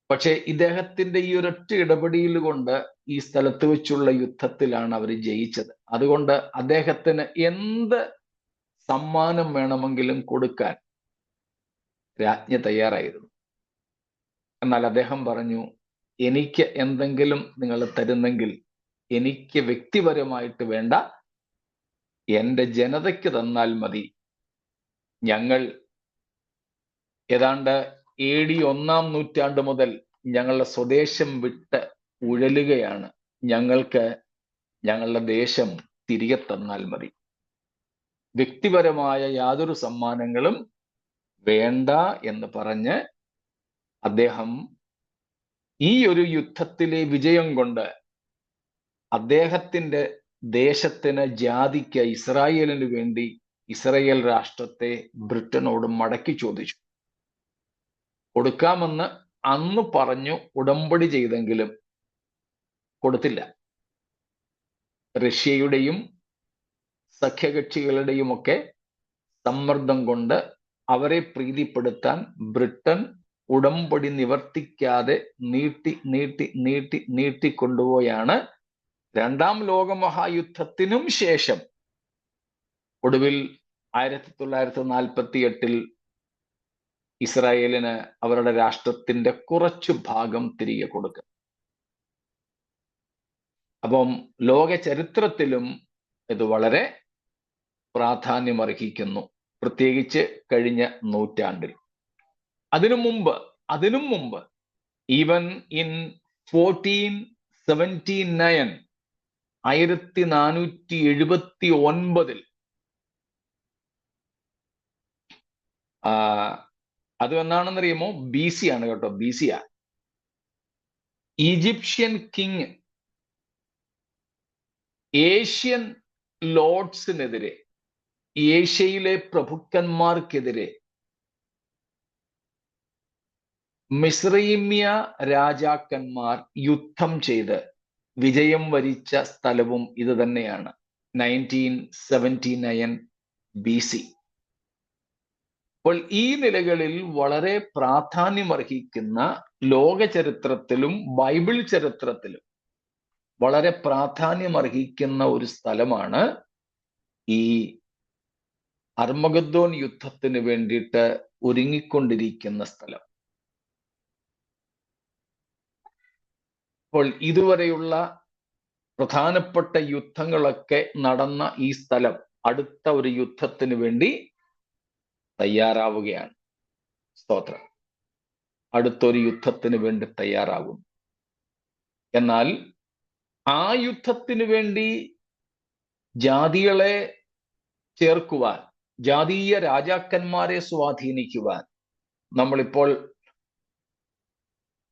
പക്ഷെ ഇദ്ദേഹത്തിന്റെ ഈ ഒരൊറ്റ ഇടപെടൽ കൊണ്ട് ഈ സ്ഥലത്ത് വെച്ചുള്ള യുദ്ധത്തിലാണ് അവർ ജയിച്ചത്. അതുകൊണ്ട് അദ്ദേഹത്തിന് എന്ത് സമ്മാനം വേണമെങ്കിലും കൊടുക്കാൻ രാജ്ഞി തയ്യാറായിരുന്നു. എന്നാൽ അദ്ദേഹം പറഞ്ഞു, എനിക്ക് എന്തെങ്കിലും നിങ്ങൾ തരുന്നെങ്കിൽ എനിക്ക് വ്യക്തിപരമായിട്ട് വേണ്ട, എൻ്റെ ജനതയ്ക്ക് തന്നാൽ മതി. ഞങ്ങൾ ഏതാണ്ട് AD 1-ാം നൂറ്റാണ്ട് മുതൽ ഞങ്ങളുടെ സ്വദേശം വിട്ട് ഉഴലുകയാണ്. ഞങ്ങൾക്ക് ഞങ്ങളുടെ ദേശം തിരികെ തന്നാൽ മതി. വ്യക്തിപരമായ യാതൊരു സമ്മാനങ്ങളും വേണ്ട എന്ന് പറഞ്ഞ് അദ്ദേഹം ഈ ഒരു യുദ്ധത്തിലെ വിജയം കൊണ്ട് അദ്ദേഹത്തിന്റെ ദേശത്തിന്, ജാതിക്ക്, ഇസ്രായേലിന് വേണ്ടി ഇസ്രായേൽ രാഷ്ട്രത്തെ ബ്രിട്ടനോട് മടക്കി ചോദിച്ചു. കൊടുക്കാമെന്ന് അന്ന് പറഞ്ഞു ഉടമ്പടി ചെയ്തെങ്കിലും കൊടുത്തില്ല. റഷ്യയുടെയും സഖ്യകക്ഷികളുടെയും ഒക്കെ സമ്മർദ്ദം കൊണ്ട് അവരെ പ്രീതിപ്പെടുത്താൻ ബ്രിട്ടൻ ഉടമ്പടി നിവർത്തിക്കാതെ നീട്ടിക്കൊണ്ടുപോയാണ് രണ്ടാം ലോക മഹായുദ്ധത്തിനും ശേഷം ഒടുവിൽ 1948 ഇസ്രായേലിന് അവരുടെ രാഷ്ട്രത്തിന്റെ കുറച്ചു ഭാഗം തിരികെ കൊടുക്കുക. അപ്പം ലോക ചരിത്രത്തിലും ഇത് വളരെ പ്രാധാന്യമർഹിക്കുന്നു, പ്രത്യേകിച്ച് കഴിഞ്ഞ നൂറ്റാണ്ടിൽ. അതിനു മുമ്പ് ഈവൻ ഇൻ 1479 1479 അത് എന്നാണെന്നറിയുമോ? BC ആണ് കേട്ടോ, BC ആ. ഈജിപ്ഷ്യൻ കിങ് ഏഷ്യൻ ലോർഡ്സിനെതിരെ, ഏഷ്യയിലെ പ്രഭുക്കന്മാർക്കെതിരെ മിസ്രൈമ്യ രാജാക്കന്മാർ യുദ്ധം ചെയ്ത് വിജയം വരിച്ച സ്ഥലവും ഇത് തന്നെയാണ്, 1979 BC. അപ്പോൾ ഈ നിലകളിൽ വളരെ പ്രാധാന്യമർഹിക്കുന്ന, ലോക ചരിത്രത്തിലും ബൈബിൾ ചരിത്രത്തിലും വളരെ പ്രാധാന്യമർഹിക്കുന്ന ഒരു സ്ഥലമാണ് ഈ അർമഗദ്ദോൻ യുദ്ധത്തിന് വേണ്ടിയിട്ട് ഒരുങ്ങിക്കൊണ്ടിരിക്കുന്ന സ്ഥലം. അപ്പോൾ ഇതുവരെയുള്ള പ്രധാനപ്പെട്ട യുദ്ധങ്ങളൊക്കെ നടന്ന ഈ സ്ഥലം അടുത്ത ഒരു യുദ്ധത്തിന് വേണ്ടി തയ്യാറാവുകയാണ്. സ്തോത്രം. അടുത്തൊരു യുദ്ധത്തിന് വേണ്ടി തയ്യാറാകും. എന്നാൽ ആ യുദ്ധത്തിന് വേണ്ടി ജാതികളെ ചേർക്കുവാൻ, ജാതീയ രാജാക്കന്മാരെ സ്വാധീനിക്കുവാൻ, നമ്മളിപ്പോൾ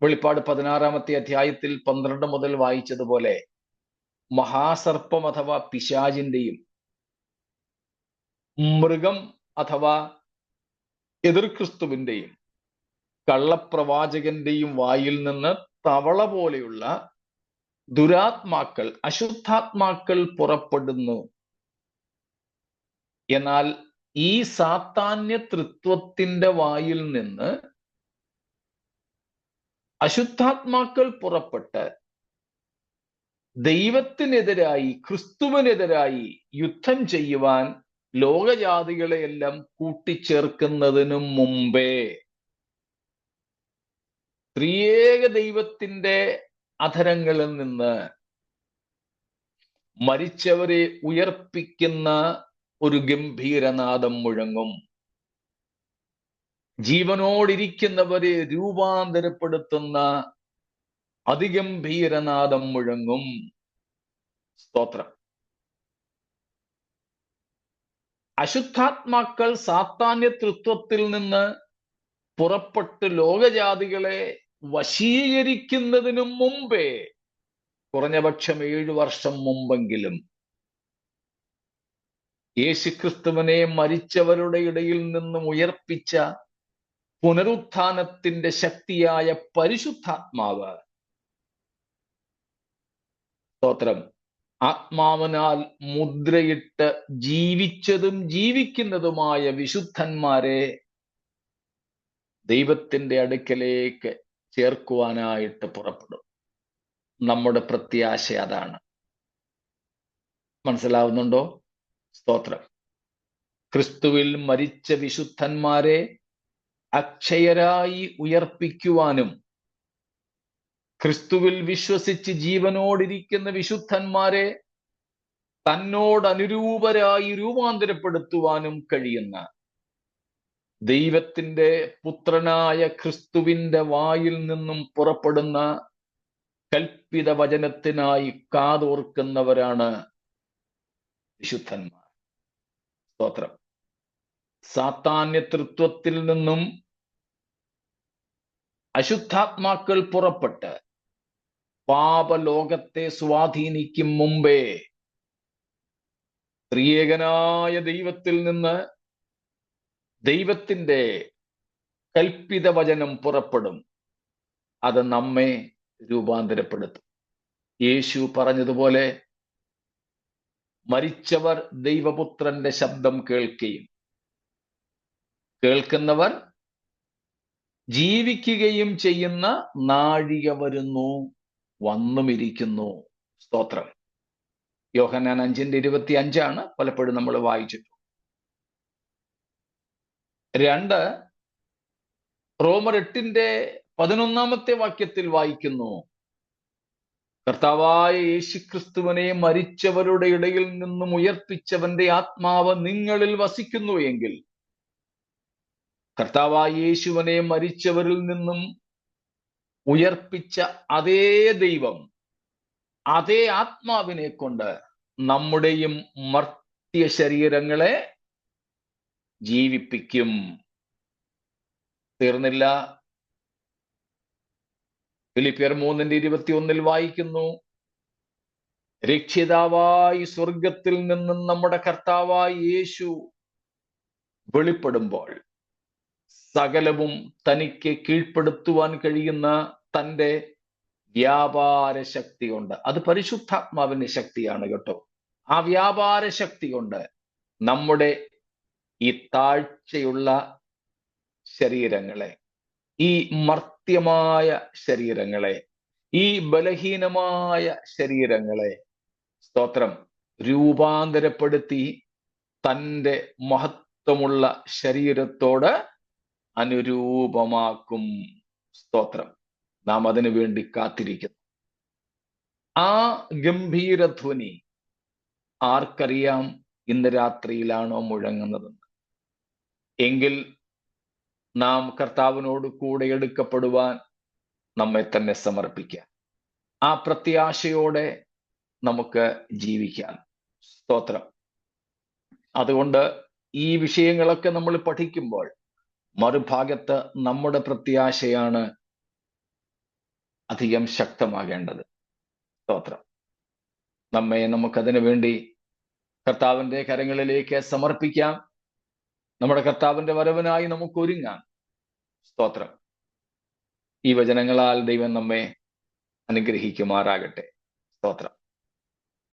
വെളിപ്പാട് 16-ാമത്തെ അധ്യായത്തിൽ 12 മുതൽ വായിച്ചതുപോലെ മഹാസർപ്പം അഥവാ പിശാചിന്റെയും മൃഗം അഥവാ എതിർ ക്രിസ്തുവിന്റെയും കള്ളപ്രവാചകന്റെയും വായിൽ നിന്ന് തവള പോലെയുള്ള ദുരാത്മാക്കൾ, അശുദ്ധാത്മാക്കൾ പുറപ്പെടുന്നു. എന്നാൽ ഈ സാത്താന്യ തൃത്വത്തിന്റെ വായിൽ നിന്ന് അശുദ്ധാത്മാക്കൾ പുറപ്പെട്ട് ദൈവത്തിനെതിരായി, ക്രിസ്തുവിനെതിരായി യുദ്ധം ചെയ്യുവാൻ ലോകജാതികളെയെല്ലാം കൂട്ടിച്ചേർക്കുന്നതിനു മുമ്പേ ത്രിയേക ദൈവത്തിന്റെ അധരങ്ങളിൽ നിന്ന് മരിച്ചവരെ ഉയർപ്പിക്കുന്ന ഒരു ഗംഭീരനാദം മുഴങ്ങും. ജീവനോടിരിക്കുന്നവരെ രൂപാന്തരപ്പെടുത്തുന്ന അതിഗംഭീരനാദം മുഴങ്ങും. സ്തോത്രം. അശുദ്ധാത്മാക്കൾ സാത്താന്യ തൃത്വത്തിൽ നിന്ന് പുറപ്പെട്ട് ലോകജാതികളെ വശീകരിക്കുന്നതിനു മുമ്പേ, കുറഞ്ഞപക്ഷം 7 വർഷം മുമ്പെങ്കിലും, യേശുക്രിസ്തുവിനെ മരിച്ചവരുടെ ഇടയിൽ നിന്നും ഉയർപ്പിച്ച പുനരുത്ഥാനത്തിന്റെ ശക്തിയായ പരിശുദ്ധാത്മാവ്, സ്തോത്രം, ആത്മാവിനാൽ മുദ്രയിട്ട് ജീവിച്ചതും ജീവിക്കുന്നതുമായ വിശുദ്ധന്മാരെ ദൈവത്തിന്റെ അടുക്കലേക്ക് ചേർക്കുവാനായിട്ട് പുറപ്പെടും. നമ്മുടെ പ്രത്യാശ അതാണ്. മനസ്സിലാവുന്നുണ്ടോ? സ്തോത്രം. ക്രിസ്തുവിൽ മരിച്ച വിശുദ്ധന്മാരെ അക്ഷയരായി ഉയർപ്പിക്കുവാനും, ക്രിസ്തുവിൽ വിശ്വസിച്ച് ജീവനോടിരിക്കുന്ന വിശുദ്ധന്മാരെ തന്നോടനുരൂപരായി രൂപാന്തരപ്പെടുത്തുവാനും കഴിയുന്ന ദൈവത്തിന്റെ പുത്രനായ ക്രിസ്തുവിന്റെ വായിൽ നിന്നും പുറപ്പെടുന്ന കൽപ്പിത വചനത്തിനായി കാതോർക്കുന്നവരാണ് വിശുദ്ധന്മാർ. സ്തോത്രം. സാത്താന്യ തൃത്വത്തിൽ നിന്നും അശുദ്ധാത്മാക്കൾ പുറപ്പെട്ട് പാപലോകത്തെ സ്വാധീനിക്കും മുമ്പേ ത്രിയേകനായ ദൈവത്തിൽ നിന്ന് ദൈവത്തിന്റെ കൽപ്പിത വചനം പുറപ്പെടും. അത് നമ്മെ രൂപാന്തരപ്പെടുത്തും. യേശു പറഞ്ഞതുപോലെ മരിച്ചവർ ദൈവപുത്രന്റെ ശബ്ദം കേൾക്കുകയും കേൾക്കുന്നവർ ജീവിക്കുകയും ചെയ്യുന്ന നാഴിക വരുന്നു, വന്നുമിരിക്കുന്നു. സ്തോത്രം. യോഹന്നാൻ 5:25 പലപ്പോഴും നമ്മൾ വായിച്ചിട്ടു. 2, റോമർ 8:11 വാക്യത്തിൽ വായിക്കുന്നു, കർത്താവായ യേശുക്രിസ്തുവിനെ മരിച്ചവരുടെ ഇടയിൽ നിന്നും ഉയർപ്പിച്ചവന്റെ ആത്മാവ് നിങ്ങളിൽ വസിക്കുന്നു എങ്കിൽ, കർത്താവായ യേശുവിനെ മരിച്ചവരിൽ നിന്നും ഉയർപ്പിച്ച അതേ ദൈവം അതേ ആത്മാവിനെ കൊണ്ട് നമ്മുടെയും മർത്യ ശരീരങ്ങളെ ജീവിപ്പിക്കും. തീർന്നില്ല. ഫിലിപ്പിയർ 3:21 വായിക്കുന്നു, രക്ഷിതാവായി സ്വർഗത്തിൽ നിന്നും നമ്മുടെ കർത്താവായ യേശു വെളിപ്പെടുമ്പോൾ സകലവും തനിക്ക് കീഴ്പ്പെടുത്തുവാൻ കഴിയുന്ന തൻ്റെ വ്യാപാര ശക്തി കൊണ്ട്, അത് പരിശുദ്ധാത്മാവിന്റെ ശക്തിയാണ് കേട്ടോ, ആ വ്യാപാര ശക്തി കൊണ്ട് നമ്മുടെ ഈ താഴ്ചയുള്ള ശരീരങ്ങളെ, ഈ മർത്യമായ ശരീരങ്ങളെ, ഈ ബലഹീനമായ ശരീരങ്ങളെ, സ്തോത്രം, രൂപാന്തരപ്പെടുത്തി തൻ്റെ മഹത്വമുള്ള ശരീരത്തോട് അനുരൂപമാക്കും. സ്തോത്രം. നാം അതിനു വേണ്ടി കാത്തിരിക്കുന്നു. ആ ഗംഭീരധ്വനി ആർക്കറിയാം ഇന്ന് രാത്രിയിലാണോ മുഴങ്ങുന്നതെന്ന്? എങ്കിൽ നാം കർത്താവിനോട് കൂടെ എടുക്കപ്പെടുവാൻ നമ്മെ തന്നെ സമർപ്പിക്കാം. ആ പ്രത്യാശയോടെ നമുക്ക് ജീവിക്കാം. സ്തോത്രം. അതുകൊണ്ട് ഈ വിഷയങ്ങളൊക്കെ നമ്മൾ പഠിക്കുമ്പോൾ മറുഭാഗത്ത് നമ്മുടെ പ്രത്യാശയാണ് അധികം ശക്തമാകേണ്ടത്. സ്തോത്രം. നമുക്കതിനു വേണ്ടി കർത്താവിന്റെ കരങ്ങളിലേക്ക് സമർപ്പിക്കാം. നമ്മുടെ കർത്താവിന്റെ വരവിനായി നമുക്ക് ഒരുങ്ങാം. സ്തോത്രം. ഈ വചനങ്ങളാൽ ദൈവം നമ്മെ അനുഗ്രഹിക്കുമാറാകട്ടെ. സ്തോത്രം.